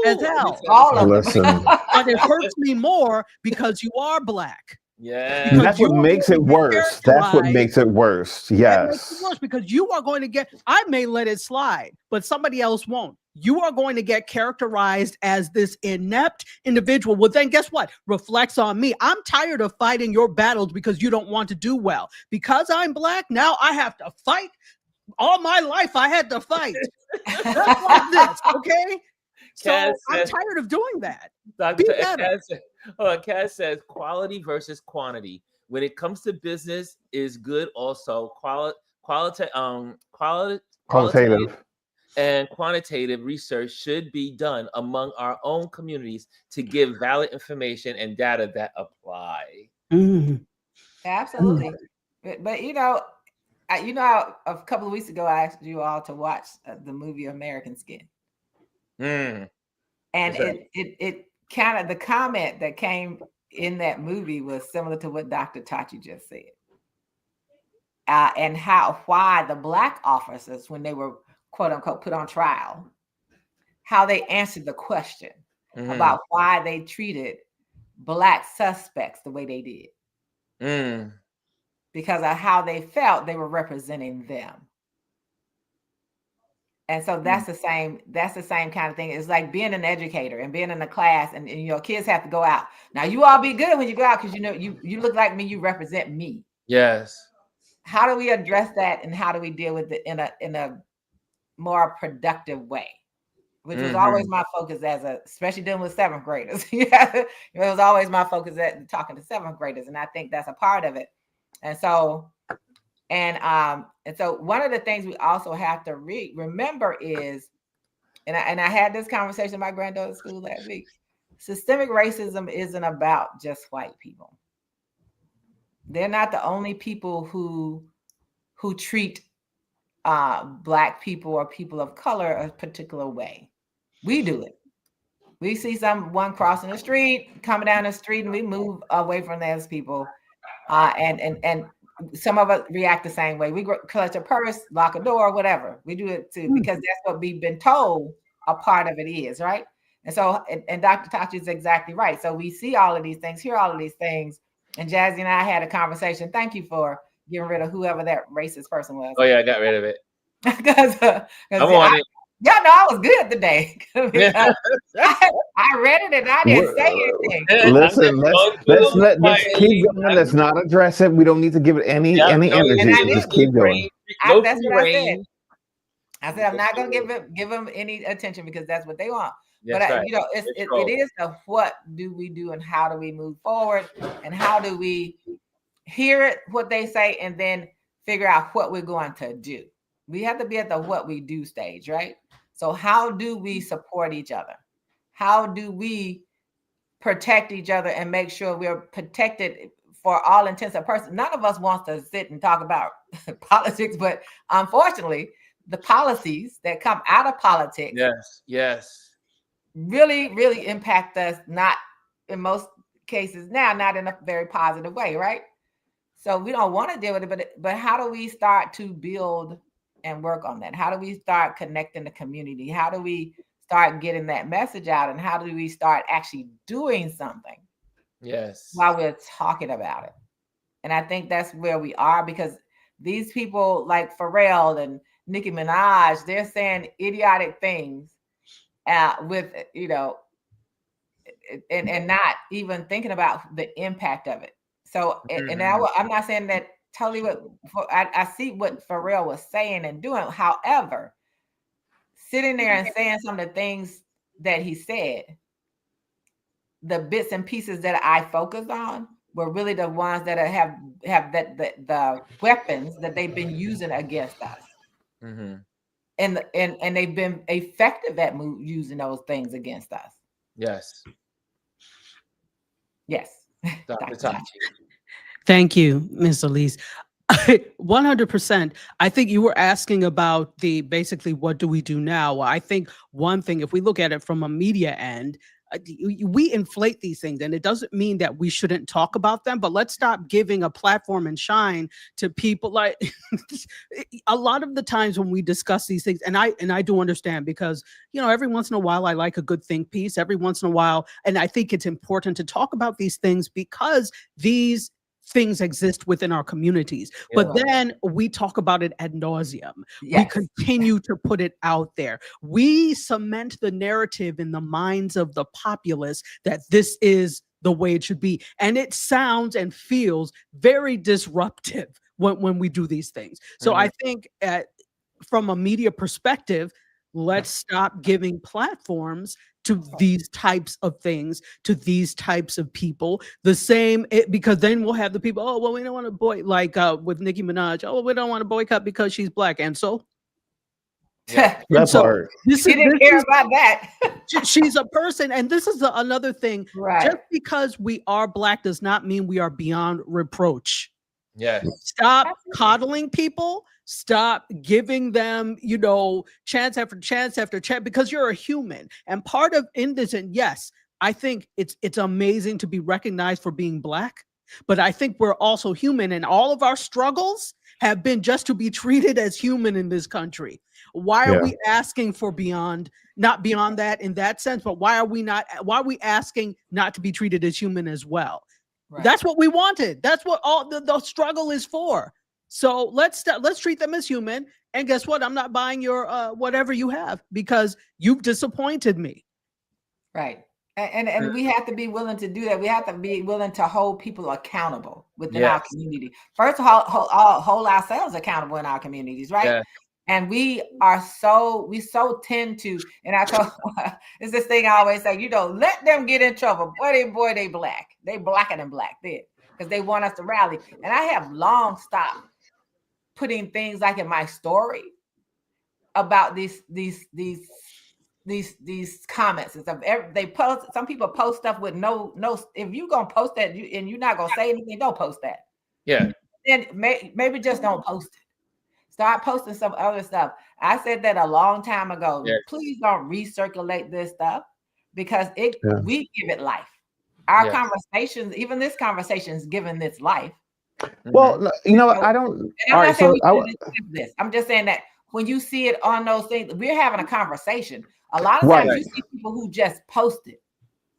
as hell. All of them. Listen, But it hurts me more because you are black. Yeah. Because that's what you are makes going it to get worse. That's what characterized. makes it worse. It makes it Yes. worse because you are going to get, I may let it slide, but somebody else won't. You are going to get characterized as this inept individual. Well, then guess what? Reflects on me. I'm tired of fighting your battles because you don't want to do well. Because I'm black, now I have to fight. All my life I had to fight. Just like this, okay? So Cass I'm says- tired of doing that. Dr. Be better. Cass says quality versus quantity. When it comes to business, is good also qualitative and quantitative research should be done among our own communities to give valid information and data that apply. Absolutely. But you know, a couple of weeks ago, I asked you all to watch the movie American Skin. Mm. And That's right. it kind of, the comment that came in that movie was similar to what Dr. Tachi just said. And why the black officers, when they were quote unquote put on trial, how they answered the question about why they treated black suspects the way they did. Because of how they felt they were representing them. And so that's the same kind of thing. It's like being an educator and being in a class, and your kids have to go out. Now you all be good when you go out because you look like me, you represent me. Yes. How do we address that, and how do we deal with it in a more productive way? Which was always my focus especially dealing with seventh graders. It was always my focus at talking to seventh graders, and I think that's a part of it. And so one of the things we also have to remember is, and I had this conversation in my granddaughter's school last week. Systemic racism isn't about just white people. They're not the only people who treat black people or people of color a particular way. We do it. We see someone crossing the street, coming down the street, and we move away from those people. And some of us react the same way. We clutch a purse, lock a door, whatever. We do it too, because that's what we've been told a part of it is, right? And so, and Dr. Tachi is exactly right. So we see all of these things, hear all of these things. And Jazzy and I had a conversation. Thank you for getting rid of whoever that racist person was. Oh yeah, I got rid of it. Because I'm on it. Yeah, no, I was good today. I read it and I didn't say anything. Listen, let's keep going. Let's not address it. We don't need to give it any energy. Just keep going. That's what I said. I said I'm not going to give them any attention because that's what they want. But it is the what do we do and how do we move forward and how do we hear it, what they say, and then figure out what we're going to do. We have to be at the what we do stage, right? So how do we support each other? How do we protect each other and make sure we're protected for all intents and purposes? None of us wants to sit and talk about politics, but unfortunately, the policies that come out of politics really, really impact us, not in most cases now, not in a very positive way, right? So we don't want to deal with it, but how do we start to build and work on that? How do we start connecting the community? How do we start getting that message out? And how do we start actually doing something? Yes. While we're talking about it. And I think that's where we are, because these people like Parrell and Nicki Minaj, they're saying idiotic things with, and not even thinking about the impact of it. So, and I'm not saying that totally I see what Parrell was saying and doing. However, sitting there and saying some of the things that he said, the bits and pieces that I focused on were really the ones that have the weapons that they've been using against us. And they've been effective at using those things against us. Yes. Yes. Dr. Tachi. Thank you, Ms. Elise. 100%. I think you were asking about basically what do we do now? Well, I think one thing, if we look at it from a media end, we inflate these things, and it doesn't mean that we shouldn't talk about them, but let's stop giving a platform and shine to people. Like a lot of the times when we discuss these things, and I do understand, because every once in a while I like a good think piece every once in a while, and I think it's important to talk about these things because these things exist within our communities. But then we talk about it ad nauseum. We continue to put it out there. We cement the narrative in the minds of the populace that this is the way it should be. And it sounds and feels very disruptive when we do these things. So I think from a media perspective, let's stop giving platforms to these types of things, to these types of people. Because then we'll have the people, oh, well, we don't want to boycott, like with Nicki Minaj, oh, we don't want to boycott because she's black. And so? That part. She didn't care about that. She's a person. And this is another thing. Right. Just because we are black does not mean we are beyond reproach. Yeah. Stop coddling people. Stop giving them, chance after chance after chance, because you're a human. And part of and yes, I think it's amazing to be recognized for being black, but I think we're also human, and all of our struggles have been just to be treated as human in this country. Why are we asking for not beyond that in that sense, but why are we asking not to be treated as human as well? Right. That's what we wanted. That's what all the struggle is for. So let's treat them as human. And guess what? I'm not buying your whatever you have, because you've disappointed me. Right. And we have to be willing to do that. We have to be willing to hold people accountable within our community. First of all, hold ourselves accountable in our communities, right? Yeah. And we so tend to, and I told, it's this thing I always say, let them get in trouble. Boy, they black. They blacker than black then, because they want us to rally. And I have long stopped putting things like in my story about these comments and stuff. They post, some people post stuff with no. If you're gonna post that and you're not gonna say anything, don't post that. Yeah. Then maybe just don't post it. Start posting some other stuff. I said that a long time ago. Yeah. Please don't recirculate this stuff, because we give it life. Our conversations, even this conversation, is given this life. Well, I don't. I'm just saying that when you see it on those things, we're having a conversation. A lot of times you see people who just post it.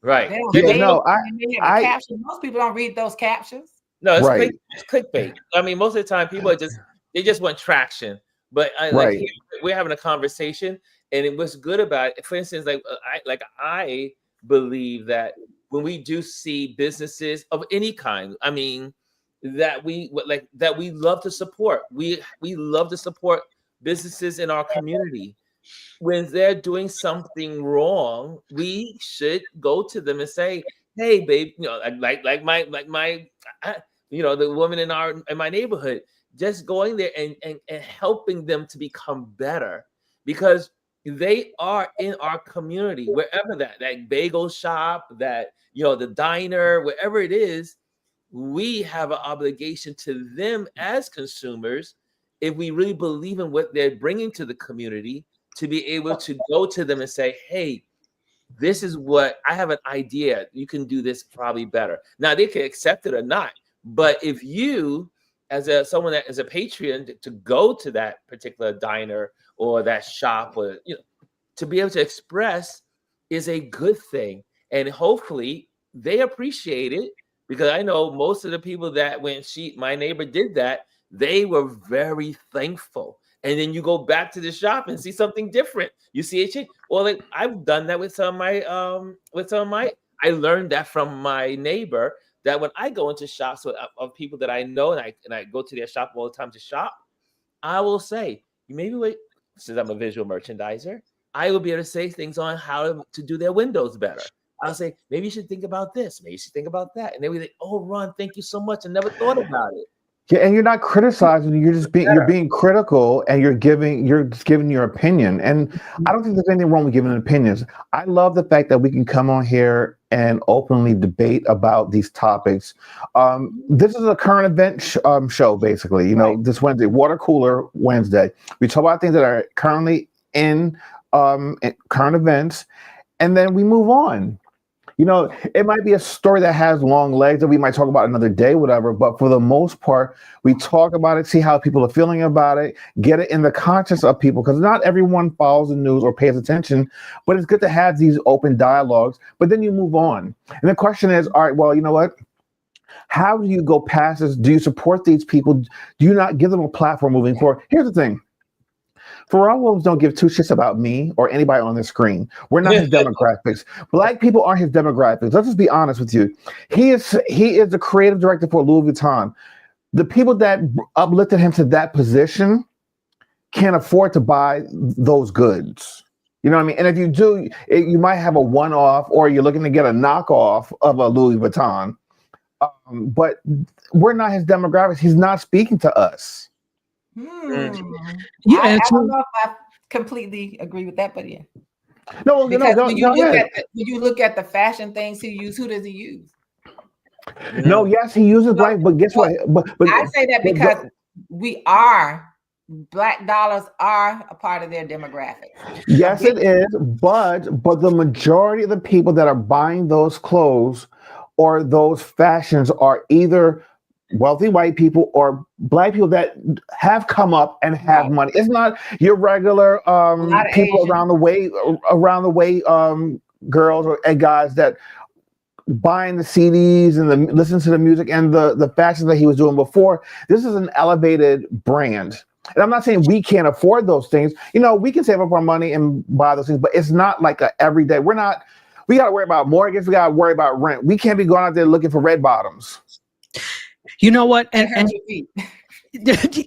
Right. Caption. Most people don't read those captions. No, it's clickbait. I mean, most of the time people they just want traction. But we're having a conversation, and what's good about it, for instance, I believe that when we do see businesses of any kind, I mean, that we love to support. We love to support businesses in our community. When they're doing something wrong, we should go to them and say, "Hey, babe, like my the woman in my neighborhood." Just going there and helping them to become better, because they are in our community, wherever that bagel shop, that the diner, wherever it is. We have an obligation to them as consumers, if we really believe in what they're bringing to the community, to be able to go to them and say, "Hey, this is what I have an idea. You can do this probably better." Now they can accept it or not, but if you, as someone that is a patron, to go to that particular diner or that shop, or to be able to express, is a good thing, and hopefully they appreciate it. Because I know most of the people that when my neighbor did that, they were very thankful. And then you go back to the shop and see something different. You see a change. Well, I've done that with some of my. I learned that from my neighbor, that when I go into shops of people that I know, and I go to their shop all the time to shop, I will say, maybe wait, since I'm a visual merchandiser, I will be able to say things on how to do their windows better. I'll say, maybe you should think about this. Maybe you should think about that. And they will say, "Oh, Ron, thank you so much. I never thought about it." Yeah, and you're not criticizing. You're just you're being critical, and you're just giving your opinion. And I don't think there's anything wrong with giving opinions. I love the fact that we can come on here and openly debate about these topics. This is a current event show, basically. This Wednesday, Water Cooler Wednesday. We talk about things that are currently in current events, and then we move on. You know, it might be a story that has long legs that we might talk about another day, whatever. But for the most part, we talk about it, see how people are feeling about it, get it in the conscience of people, because not everyone follows the news or pays attention. But it's good to have these open dialogues. But then you move on. And the question is, all right, well, you know what? How do you go past this? Do you support these people? Do you not give them a platform moving forward? Here's the thing. Pharrell Williams don't give two shits about me or anybody on the screen. We're not his demographics. Black people aren't his demographics. Let's just be honest with you. He is the creative director for Louis Vuitton. The people that uplifted him to that position can't afford to buy those goods. You know what I mean? And if you do, you might have a one-off, or you're looking to get a knockoff of a Louis Vuitton. But we're not his demographics. He's not speaking to us. Yeah, I don't know if I completely agree with that, but yeah. No, Because no, when you look at the fashion things he use, who does he use? No, yes, he uses black, but guess what? But I say that because Black dollars are a part of their demographic. Yes, it is, but the majority of the people that are buying those clothes or those fashions are either wealthy white people or black people that have come up and have money. It's not your regular people around the way girls and guys that buying the CDs and listen to the music and the fashion that he was doing before. This is an elevated brand. And I'm not saying we can't afford those things. You know, we can save up our money and buy those things, but it's not like a everyday. We got to worry about mortgage. We got to worry about rent. We can't be going out there looking for red bottoms. You know what? And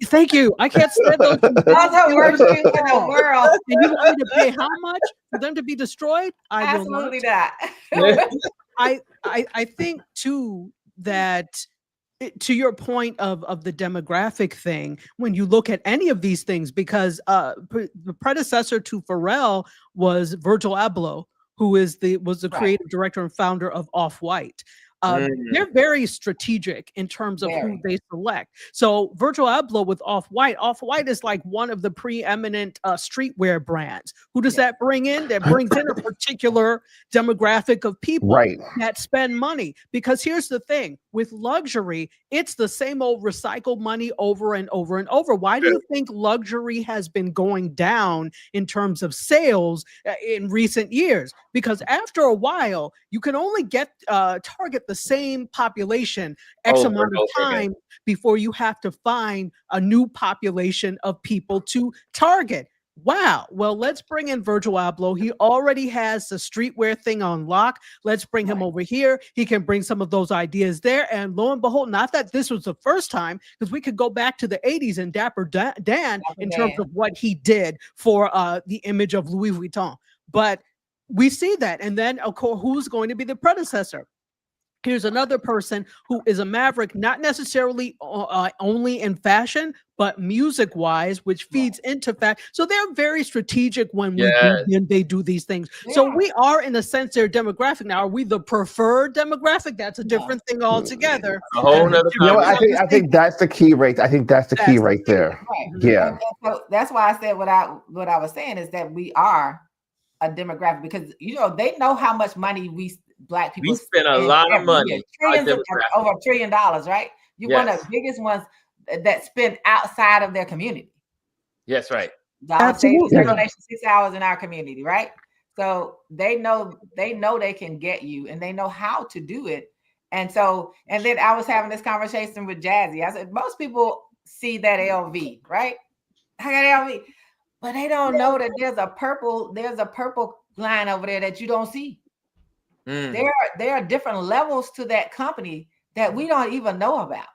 thank you. I can't stand those. That's the worst thing in the world. And you want me to pay how much for them to be destroyed? Absolutely not. I think too that to your point of the demographic thing, when you look at any of these things, because the predecessor to Pharrell was Virgil Abloh, who was the creative director and founder of Off-White. They're very strategic in terms of who they select. So Virgil Abloh with Off-White is like one of the preeminent streetwear brands. Who does that bring in? That brings in a particular demographic of people that spend money. Because here's the thing, with luxury, it's the same old recycled money over and over and over. Why do you think luxury has been going down in terms of sales in recent years? Because after a while, you can only target the same population X amount of time before you have to find a new population of people to target. Wow. Well, let's bring in Virgil Abloh. He already has the streetwear thing on lock. Let's bring him over here. He can bring some of those ideas there. And lo and behold, not that this was the first time, because we could go back to the 80s and Dapper Dan in terms of what he did for the image of Louis Vuitton. But we see that. And then, of course, who's going to be the predecessor? Here's another person who is a maverick, not necessarily only in fashion, but music-wise, which feeds into fashion. So they're very strategic when they do these things. Yeah. So we are, in a sense, their demographic. Now, are we the preferred demographic? That's a different thing altogether. A whole nother. I think that's the key right. I think that's the key right there. Right. Yeah. So that's why I said what I was saying is that we are a demographic, because they know how much money Black people spend a lot of money, over $1 trillion, right? You're one of the biggest ones that spend outside of their community. Yes, right. Circulation 6 hours in our community, right? So they know they can get you, and they know how to do it. And then I was having this conversation with Jazzy. I said, most people see that LV, right? I got LV, but they don't know that there's a purple line over there that you don't see. There are different levels to that company that we don't even know about.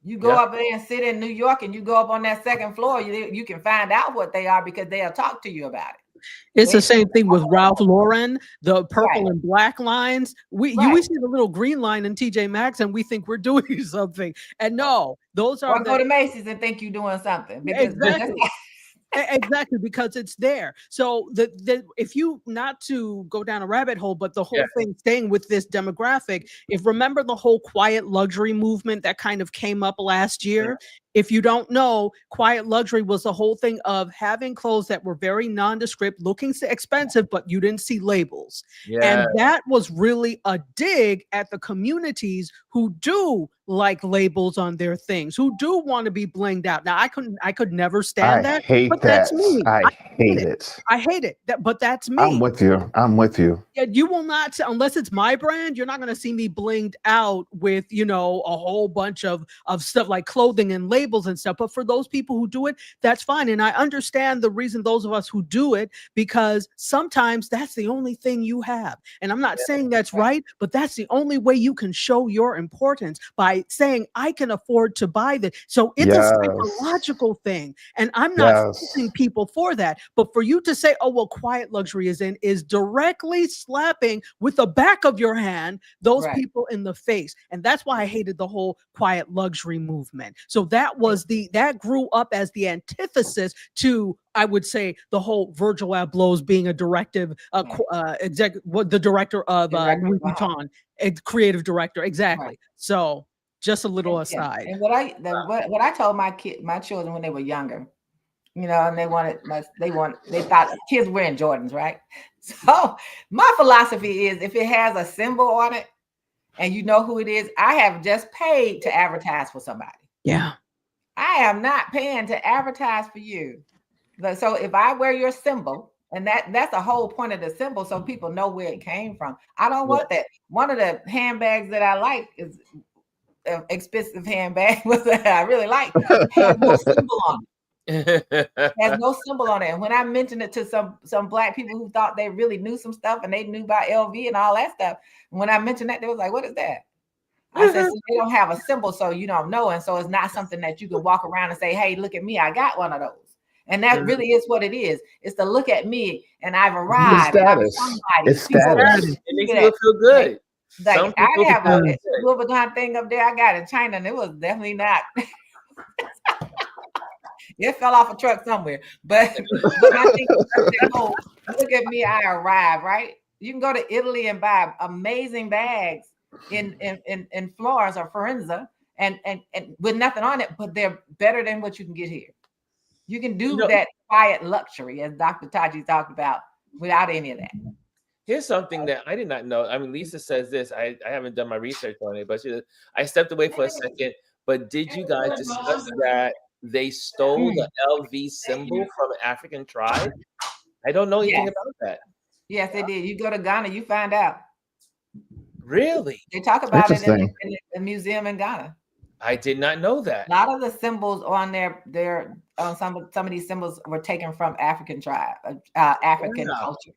You go up there and sit in New York, and you go up on that second floor, you can find out what they are, because they'll talk to you about it. It's the same thing with Ralph Lauren, the purple and black lines. We see the little green line in TJ Maxx, and we think we're doing something. And no, those are go to Macy's and think you're doing something. Exactly, because it's there. So if you, not to go down a rabbit hole, but the whole thing staying with this demographic, if remember the whole quiet luxury movement that kind of came up last year, If you don't know, quiet luxury was the whole thing of having clothes that were very nondescript, looking expensive, but you didn't see labels. Yeah. And that was really a dig at the communities who do like labels on their things, who do want to be blinged out. Now, I could never stand I that, hate but that. that's me. I hate it. I hate it. But that's me. I'm with you. I'm with you. Yeah, you will not, unless it's my brand, you're not going to see me blinged out with, you know, a whole bunch of stuff like clothing and labels and stuff. But for those people who do it, that's fine. And I understand the reason those of us who do it, because sometimes that's the only thing you have. And I'm not saying that's right, but that's the only way you can show your importance, by saying I can afford to buy this. So it's a psychological thing. And I'm not faulting people for that. But for you to say, oh, well, quiet luxury is directly slapping with the back of your hand those people in the face. And that's why I hated the whole quiet luxury movement. So that was that grew up as the antithesis to, I would say, the whole Virgil Abloh's being a directive the director of Louis Vuitton, creative director. Exactly. So just a little aside. And what I told my children when they were younger, you know, and they thought kids wearing Jordans, right? So my philosophy is, if it has a symbol on it and you know who it is, I have just paid to advertise for somebody. Yeah. I am not paying to advertise for you. So if I wear your symbol, and that's the whole point of the symbol, so people know where it came from. I don't want that. One of the handbags that I like is an expensive handbag that I really like. Has no symbol on it. Has no symbol on it. And when I mentioned it to some black people who thought they really knew some stuff and they knew about LV and all that stuff, when I mentioned that, they was like, "What is that?" I said, "So they don't have a symbol, so you don't know, and so it's not something that you can walk around and say, 'Hey, look at me, I got one of those.'" And that really is what it is. It's to look at me and I've arrived. It's status. It makes you feel good. Like I have a Louis Vuitton thing up there I got in China, and it was definitely not. It fell off a truck somewhere, but I think, oh, look at me, I arrived, right? You can go to Italy and buy amazing bags in Florence or Firenze and with nothing on it, but they're better than what you can get here. You can do that quiet luxury, as Dr. Taji talked about, without any of that. Here's something that I did not know. I mean, Lisa says this. I haven't done my research on it, but I stepped away for a second. But did you guys discuss that they stole the LV symbol from an African tribe? I don't know anything about that. Yes, they did. You go to Ghana, you find out. Really? They talk about it in the museum in Ghana. I did not know that. A lot of the symbols on their some of these symbols were taken from African tribe, African culture.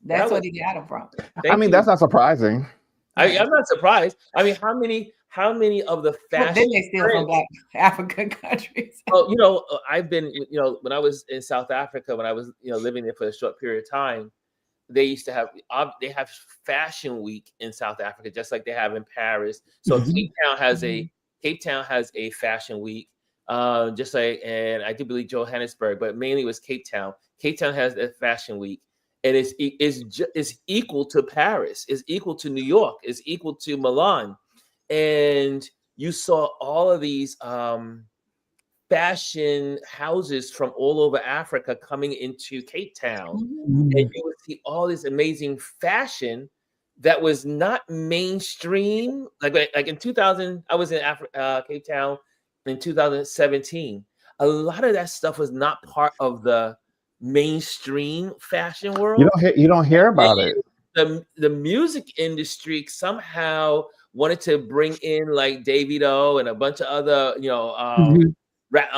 That's where they got them from. I mean, that's not surprising. I'm not surprised. I mean, how many of the fashion? Then they steal from black African countries. Oh, you know, I've been, you know, when I was in South Africa, when I was, you know, living there for a short period of time, they used to have they have Fashion Week in South Africa, just like they have in Paris. So Cape Town has a Fashion Week, just like, and I do believe Johannesburg, but mainly it was Cape Town. Cape Town has a Fashion Week. And it's equal to Paris, is equal to New York, is equal to Milan. And you saw all of these fashion houses from all over Africa coming into Cape Town. And you would see all this amazing fashion that was not mainstream. Like in 2000, I was in Cape Town in 2017. A lot of that stuff was not part of the mainstream fashion world. You don't hear about it. The music industry somehow wanted to bring in like Davido and a bunch of other, you know,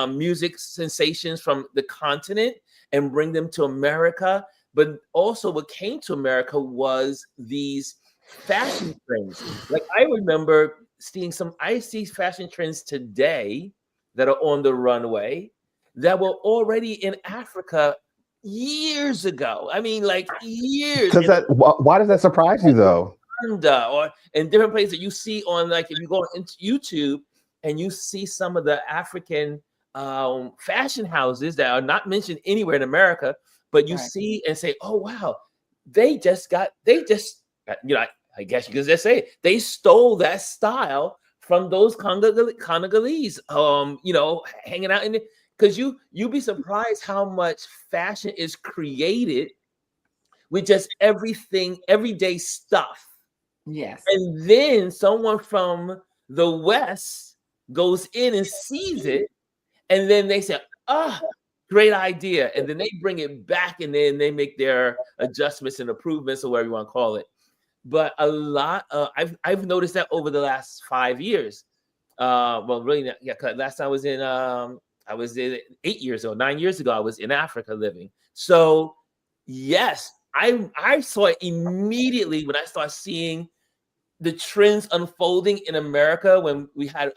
music sensations from the continent and bring them to America. But also what came to America was these fashion trends. Like I remember seeing I see fashion trends today that are on the runway that were already in Africa years ago. I mean, like years. Why does that surprise you though? Or in different places that you see on, like if you go into YouTube and you see some of the African fashion houses that are not mentioned anywhere in America, but you see and say, oh wow, they just you know, I guess you could just say they stole that style from those Congolese, hanging out in it. Because you'd be surprised how much fashion is created with just everyday stuff. Yes. And then someone from the West goes in and sees it, and then they say, great idea. And then they bring it back, and then they make their adjustments and improvements, or whatever you want to call it. But a lot, I've noticed that over the last 5 years. Well, really, yeah. Last time I was in 8 years ago, 9 years ago, I was in Africa living. So yes, I saw it immediately when I started seeing the trends unfolding in America when we had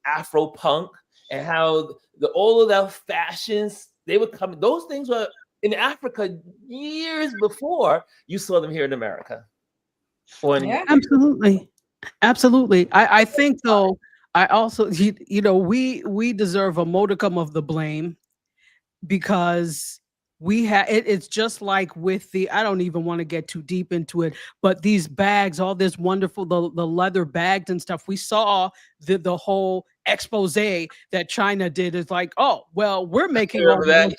Afro punk, and how all of those fashions, they would come. Those things were in Africa years before you saw them here in America. Yeah. Absolutely. I think though, I also, we deserve a modicum of the blame, because it's just like with I don't even want to get too deep into it, but these bags, all this wonderful, the leather bags and stuff, we saw the whole expose that China did, is like, oh, well, we're making all that.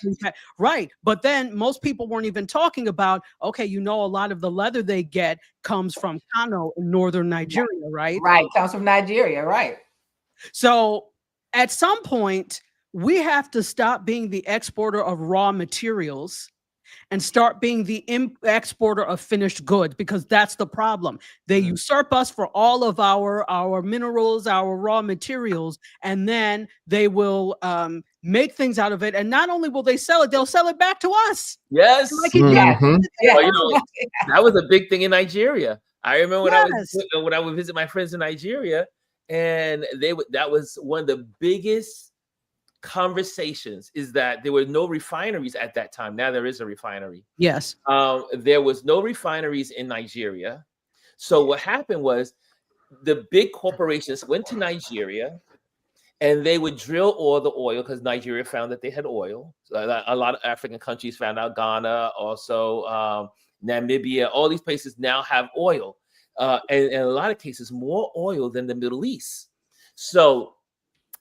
Right. But then most people weren't even talking about, okay, a lot of the leather they get comes from Kano in northern Nigeria, right? Right. Comes from Nigeria, right. So at some point, we have to stop being the exporter of raw materials and start being the exporter of finished goods, because that's the problem. They usurp us for all of our minerals, our raw materials, and then they will make things out of it. And not only will they sell it, they'll sell it back to us. Yes. Like Yeah. Well, that was a big thing in Nigeria. I remember when I would visit my friends in Nigeria, and that was one of the biggest conversations, is that there were no refineries at that time. Now there is a refinery. Yes. There was no refineries in Nigeria. So what happened was the big corporations went to Nigeria, and they would drill the oil, because Nigeria found that they had oil. So a lot of African countries found out, Ghana, also Namibia, all these places now have oil. And in a lot of cases, more oil than the Middle East. So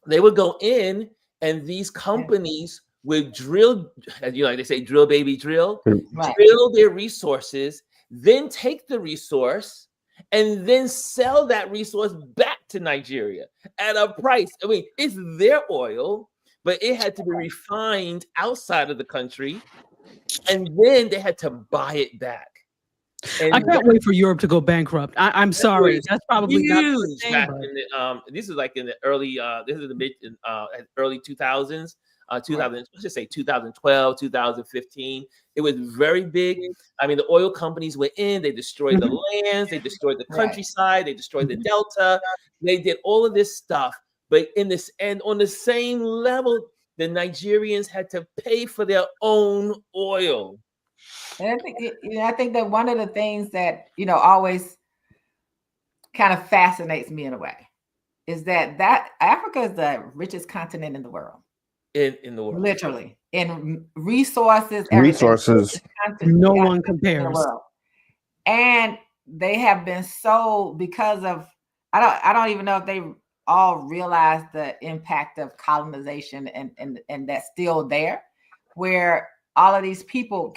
they would go in, and these companies would drill, like they say, drill, baby, drill, drill their resources, then take the resource and then sell that resource back to Nigeria at a price. I mean, it's their oil, but it had to be refined outside of the country, and then they had to buy it back. And I can't wait for Europe to go bankrupt. I'm sorry. That's probably huge not back in the, this is like in the early, this is the mid, early 2000s, let's just say 2012, 2015. It was very big. I mean, the oil companies went in, they destroyed the lands, they destroyed the countryside, they destroyed the delta. They did all of this stuff. But on the same level, the Nigerians had to pay for their own oil. And I think that one of the things that always kind of fascinates me in a way is that Africa is the richest continent in the world. In the world, literally, in resources. No one compares. And they have been because of I don't even know if they all realize the impact of colonization and that's still there, where all of these people.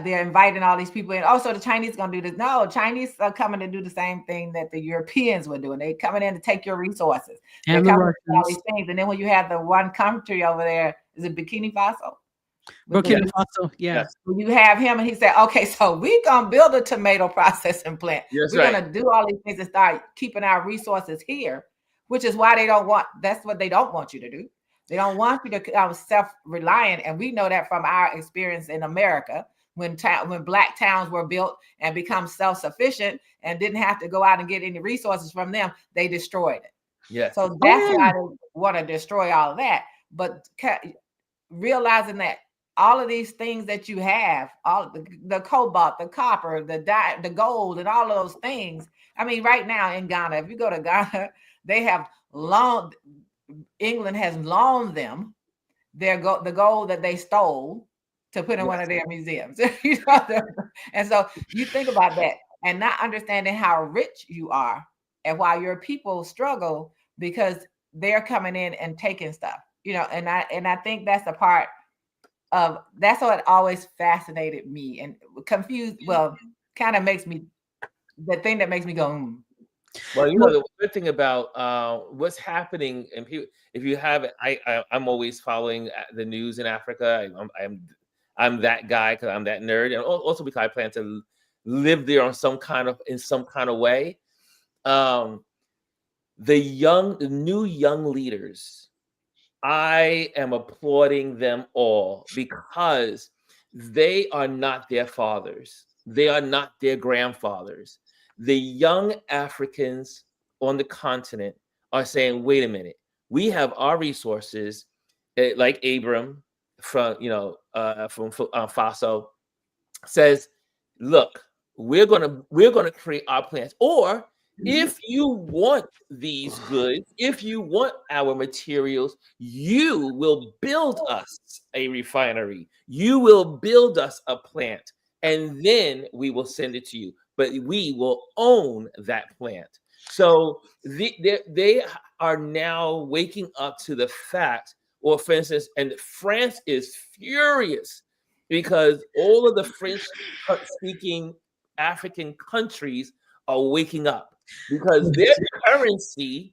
They're inviting all these people in. Oh, so the Chinese gonna do this? No, Chinese are coming to do the same thing that the Europeans were doing. They coming in to take your resources. They're coming to do all these things. And then when you have the one country over there, is it Burkina Faso? Burkina Faso, yes. You have him, and he said, "Okay, so we're gonna build a tomato processing plant. Yes, we're gonna do all these things and start keeping our resources here," which is why that's what they don't want you to do. They don't want you to become self-reliant, and we know that from our experience in America. When black towns were built and become self-sufficient and didn't have to go out and get any resources from them, they destroyed it. Yeah. So that's why they want to destroy all of that. But realizing that all of these things that you have, all the cobalt, the copper, the gold, and all of those things. I mean, right now in Ghana, if you go to Ghana, they have England has loaned them the gold that they stole to put in one of their museums. And so you think about that and not understanding how rich you are and why your people struggle. because they're coming in and taking stuff, you know, and I think that's a part of, that's what always fascinated me and confused. Well, kind of makes me, the thing that makes me go, Well, you know, the good thing about what's happening, and people, if you have, I'm always following the news in Africa. I'm that guy because I'm that nerd, and also because I plan to live there in some kind of way. The new young leaders, I am applauding them all because they are not their fathers. They are not their grandfathers. The young Africans on the continent are saying, wait a minute, we have our resources, like Abram from, from Faso says, look, we're gonna create our plans. Or if you want these goods, if you want our materials, you will build us a refinery. You will build us a plant, and then we will send it to you. But we will own that plant. So they are now waking up to the fact, or for instance, and France is furious because all of the French-speaking African countries are waking up because their currency,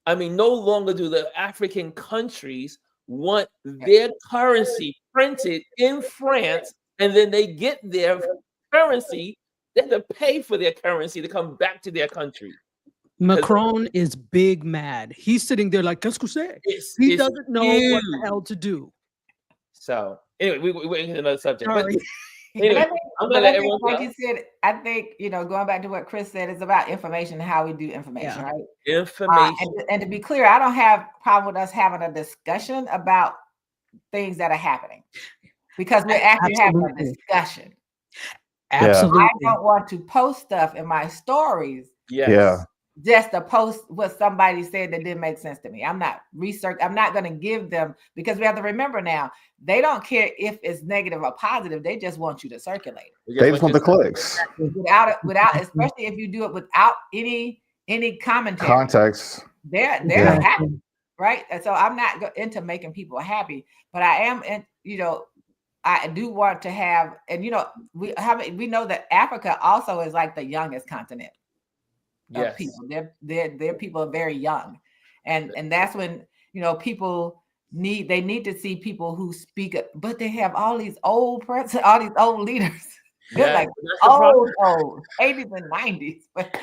I mean, no longer do the African countries want their currency printed in France, and then they get their currency, they have to pay for their currency to come back to their country. Macron is big mad. He's sitting there like, qu'est-ce que c'est? He doesn't know what the hell to do. So anyway, we went into another subject. Sorry. But anyway, I'm gonna let everyone like you said, I think, you know, going back to what Chris said, it's about information and how we do information, right? Information. And to be clear, I don't have a problem with us having a discussion about things that are happening because we're actually having a discussion. Absolutely. I don't want to post stuff in my stories. Yes. Yeah. Just to post what somebody said that didn't make sense to me. I'm not going to give them, because we have to remember now, they don't care if it's negative or positive. They just want you to circulate. They just want the clicks. Without, especially if you do it without any commentary. Context. They're happy, right? And so I'm not into making people happy, but I am, you know, I do want to have, and you know, we know that Africa also is like the youngest continent. Yes. People. Their people are very young, and that's when, you know, people need to see people who speak up, but they have all these old presidents, all these old leaders. They're like old 80s and 90s. But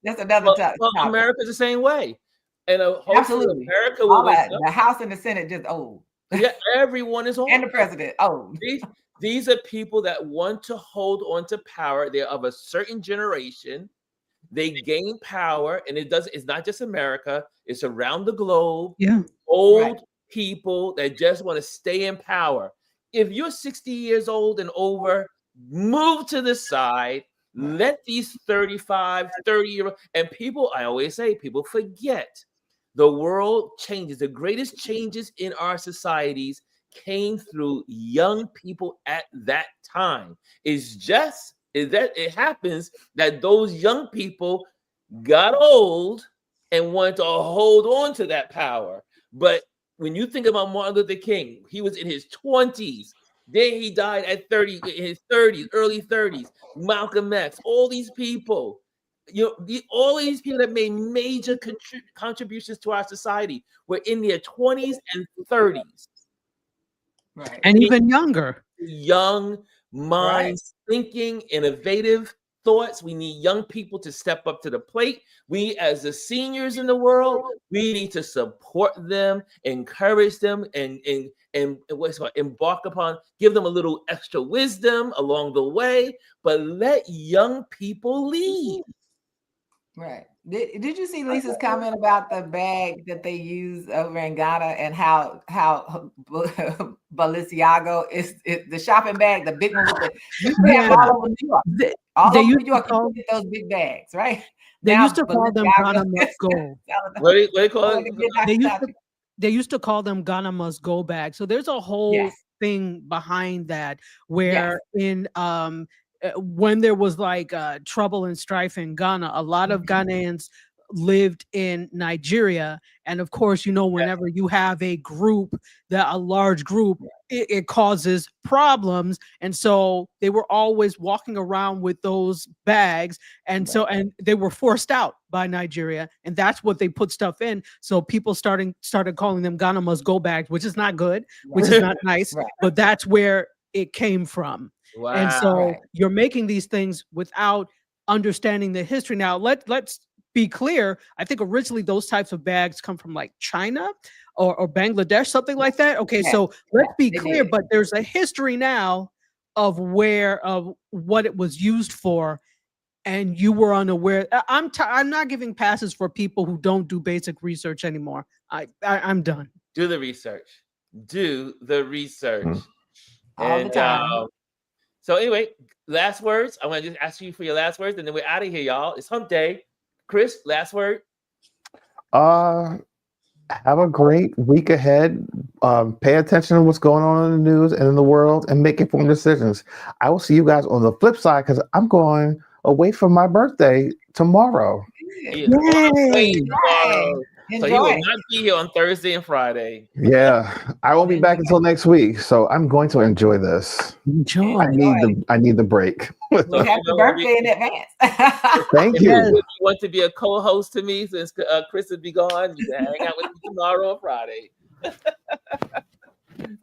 that's another topic. Well, America's the same way, and absolutely, America will the House and the Senate just old. Yeah, everyone is old, and the president old. These are people that want to hold on to power. They're of a certain generation. They gain power, and it's not just America, it's around the globe. Yeah. Old people that just want to stay in power. If you're 60 years old and over, move to the side. Let these 35, 30-year-old, and people, I always say, people forget the world changes. The greatest changes in our societies came through young people at that time. It happens that those young people got old and wanted to hold on to that power. But when you think about Martin Luther King, he was in his 20s. Then he died at 30, in his 30s, early 30s. Malcolm X, all these people, all these people that made major contributions to our society were in their 20s and 30s. Right. And even younger. Young minds, thinking, innovative thoughts. We need young people to step up to the plate. We, as the seniors in the world, we need to support them, encourage them, and embark upon, give them a little extra wisdom along the way, but let young people lead. Right. Did you see Lisa's comment about the bag that they use over in Ghana and how Balenciaga is the shopping bag, the big one with all over New York. All over New York, you get those big bags, right? They used to call them Ghana Must Go. What do they call it? They used to call them Ghana Must Go bags. So there's a whole thing behind that where in when there was like trouble and strife in Ghana, a lot of Ghanaians lived in Nigeria. And of course, whenever you have a large group, it causes problems. And so they were always walking around with those bags. And they were forced out by Nigeria. And that's what they put stuff in. So people started calling them Ghana must go bags, which is not good, which is not nice, but that's where it came from. Wow. And so you're making these things without understanding the history. Now, let's be clear. I think originally those types of bags come from like China or Bangladesh, something like that. Okay, so let's be clear, but there's a history now of what it was used for, and you were unaware. I'm not giving passes for people who don't do basic research anymore. I'm done. Do the research. Do the research. All the time. So anyway, last words. I want to just ask you for your last words, and then we're out of here, y'all. It's hump day. Chris, last word. Have a great week ahead. Pay attention to what's going on in the news and in the world, and make informed decisions. I will see you guys on the flip side because I'm going away for my birthday tomorrow. Yay! So he will not be here on Thursday and Friday. Yeah, I won't be back until next week, so I'm going to enjoy this. Enjoy. I need the break. So happy birthday in advance. Thank you. If you want to be a co-host to me since Chris will be gone, you can hang out with me tomorrow or Friday.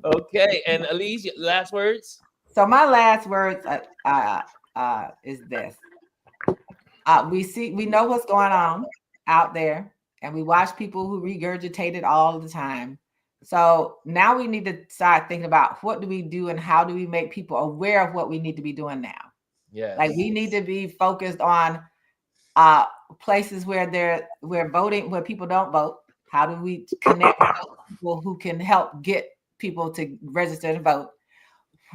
Okay, and Elise, last words. So my last words is this: we know what's going on out there, and we watch people who regurgitate it all the time. So now we need to start thinking about what do we do and how do we make people aware of what we need to be doing now. Yeah, like we need to be focused on places where people don't vote. How do we connect with people who can help get people to register to vote?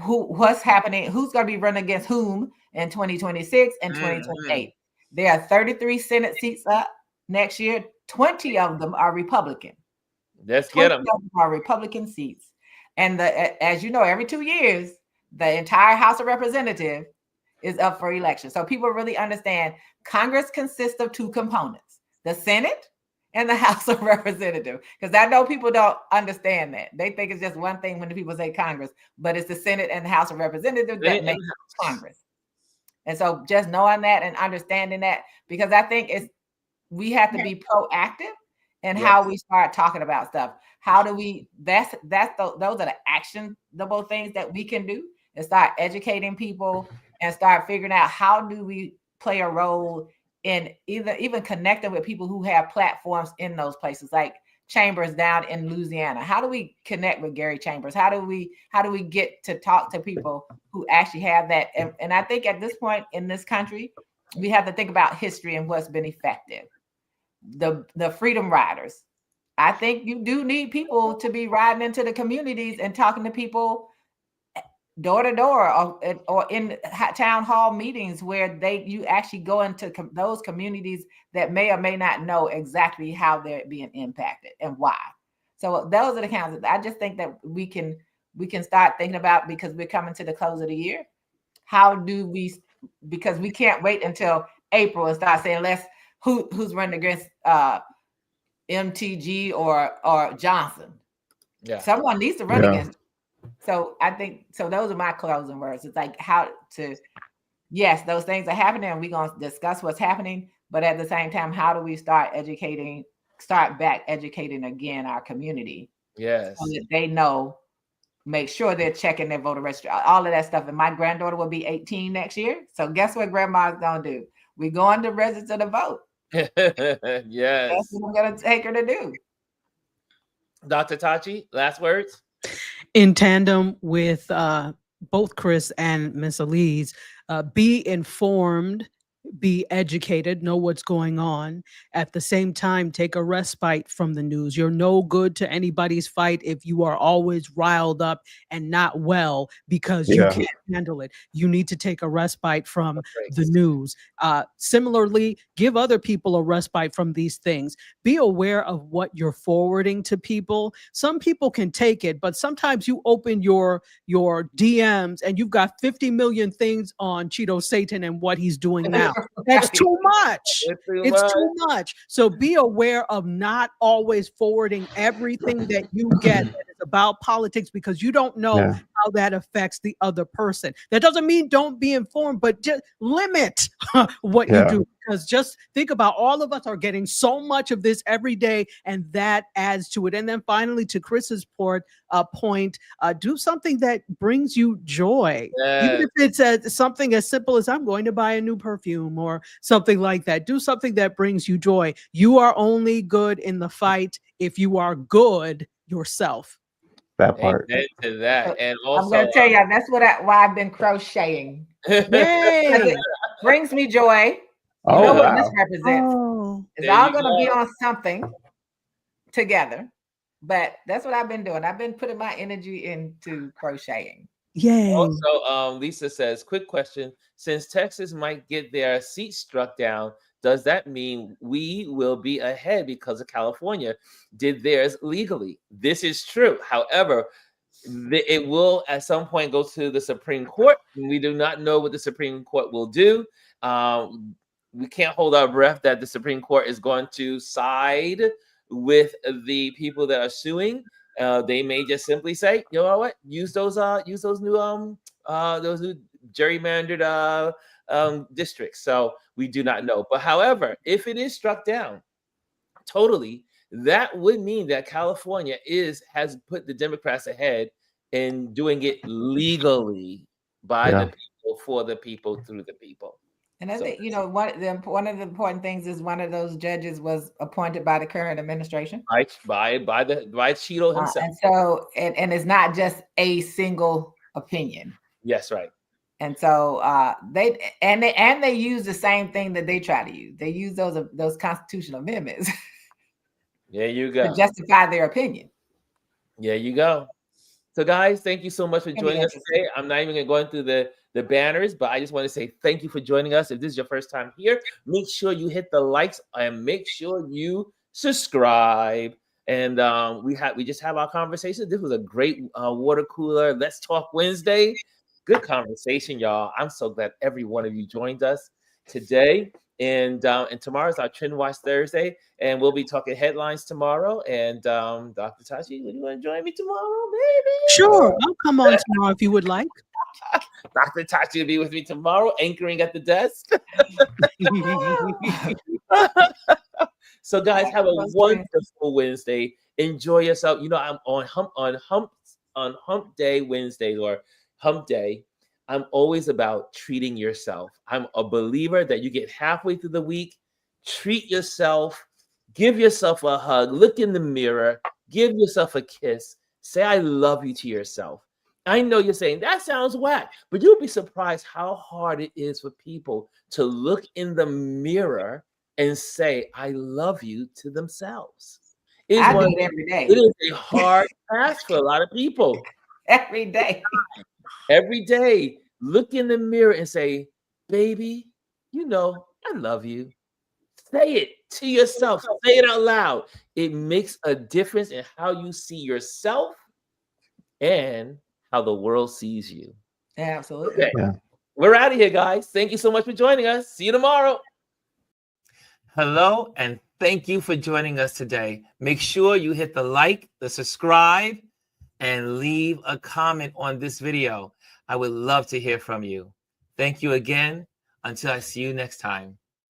What's happening? Who's going to be running against whom in 2026 and 2028? There are 33 Senate seats up next year. 20 of them are Republican. Let's get them. 20 of them are Republican seats. And as you know, every 2 years, the entire House of Representatives is up for election. So people really understand Congress consists of two components, the Senate and the House of Representatives. Because I know people don't understand that. They think it's just one thing when the people say Congress, but it's the Senate and the House of Representatives that make Congress. And so just knowing that and understanding that, because I think we have to be proactive in how we start talking about stuff. How do we, those are the actionable things that we can do, and start educating people and start figuring out how do we play a role in even connecting with people who have platforms in those places, like Chambers down in Louisiana. How do we connect with Gary Chambers? How do we get to talk to people who actually have that? And I think at this point in this country, we have to think about history and what's been effective. The Freedom Riders. I think you do need people to be riding into the communities and talking to people door to door or in town hall meetings where you actually go into those communities that may or may not know exactly how they're being impacted and why. So those are the kinds of, I just think that we can start thinking about, because we're coming to the close of the year. How do we, because we can't wait until April and start saying, who's running against MTG or Johnson. Yeah. Someone needs to run against. So I think, so those are my closing words. It's like yes, those things are happening and we're going to discuss what's happening, but at the same time, how do we start back educating again our community? Yes. So that they know, make sure they're checking their voter registry, all of that stuff. And my granddaughter will be 18 next year. So guess what grandma's going to do? We're going to register to vote. Yes. That's what I'm going to take her to do. Dr. Tachi, last words? In tandem with both Chris and Miss Elise, be informed, be educated, know what's going on. At the same time, take a respite from the news. You're no good to anybody's fight if you are always riled up and not well because you can't handle it. You need to take a respite from the news. Similarly, give other people a respite from these things. Be aware of what you're forwarding to people. Some people can take it, but sometimes you open your DMs and you've got 50 million things on Cheeto Satan and what he's doing now. That's too much. It's too It's much. too much. So be aware of not always forwarding everything that you get that is about politics, because you don't know Yeah. how that affects the other person. That doesn't mean don't be informed, but just limit what you Yeah. do. Because just think about, all of us are getting so much of this every day, and that adds to it. And then finally, to Chris's point, do something that brings you joy. Even Yes. if it's something as simple as, I'm going to buy a new perfume or something like that. Do something that brings you joy. You are only good in the fight if you are good yourself. That part. Amen to that. And I'm also, gonna tell you, that's why I've been crocheting. Because Yay! it brings me joy. You Oh, know what wow. this represents. Oh, It's There all you gonna be go. on something together. But that's what I've been doing. I've been putting my energy into crocheting. yay. Also, Lisa says, quick question. Since Texas might get their seats struck down, does that mean we will be ahead because of California did theirs legally? This is true. However, it will at some point go to the Supreme Court. We do not know what the Supreme Court will do. We can't hold our breath that the Supreme Court is going to side with the people that are suing. They may just simply say, you know what, use those new gerrymandered districts. So we do not know. But however, if it is struck down totally, that would mean that California has put the Democrats ahead in doing it legally by Yeah. the people, for the people, through the people. And I So- think, one of the important things is one of those judges was appointed by the current administration. By Cheeto himself. And so, and it's not just a single opinion. Yes, right. And so they use the same thing that they try to use. They use those constitutional amendments There you to go. justify their opinion. There you go. So, guys, thank you so much for It'll be joining us interesting. today. I'm not even going through the banners, but I just want to say thank you for joining us. If this is your first time here, make sure you hit the likes and make sure you subscribe. And we just have our conversation. This was a great water cooler. Let's Talk Wednesday. Good conversation, y'all. I'm so glad every one of you joined us today. And tomorrow's our Trend Watch Thursday, and we'll be talking headlines tomorrow. And Dr. Tachi, would you want to join me tomorrow, baby? Sure, I'll come on tomorrow if you would like. Dr. Tachi will be with me tomorrow, anchoring at the desk. So, guys, have a wonderful Wednesday. Enjoy yourself. You know, I'm on Hump Day Wednesday, or Hump Day. I'm always about treating yourself. I'm a believer that you get halfway through the week, treat yourself, give yourself a hug, look in the mirror, give yourself a kiss, say I love you to yourself. I know you're saying that sounds whack, but you'll be surprised how hard it is for people to look in the mirror and say I love you to themselves. I do it every day. It is a hard task for a lot of people. Every day. Every day, look in the mirror and say, baby, you know, I love you. Say it to yourself. Say it out loud. It makes a difference in how you see yourself and how the world sees you. Absolutely. Okay. Yeah. We're out of here, guys. Thank you so much for joining us. See you tomorrow. Hello, and thank you for joining us today. Make sure you hit the like, the subscribe, and leave a comment on this video. I would love to hear from you. Thank you again. Until I see you next time.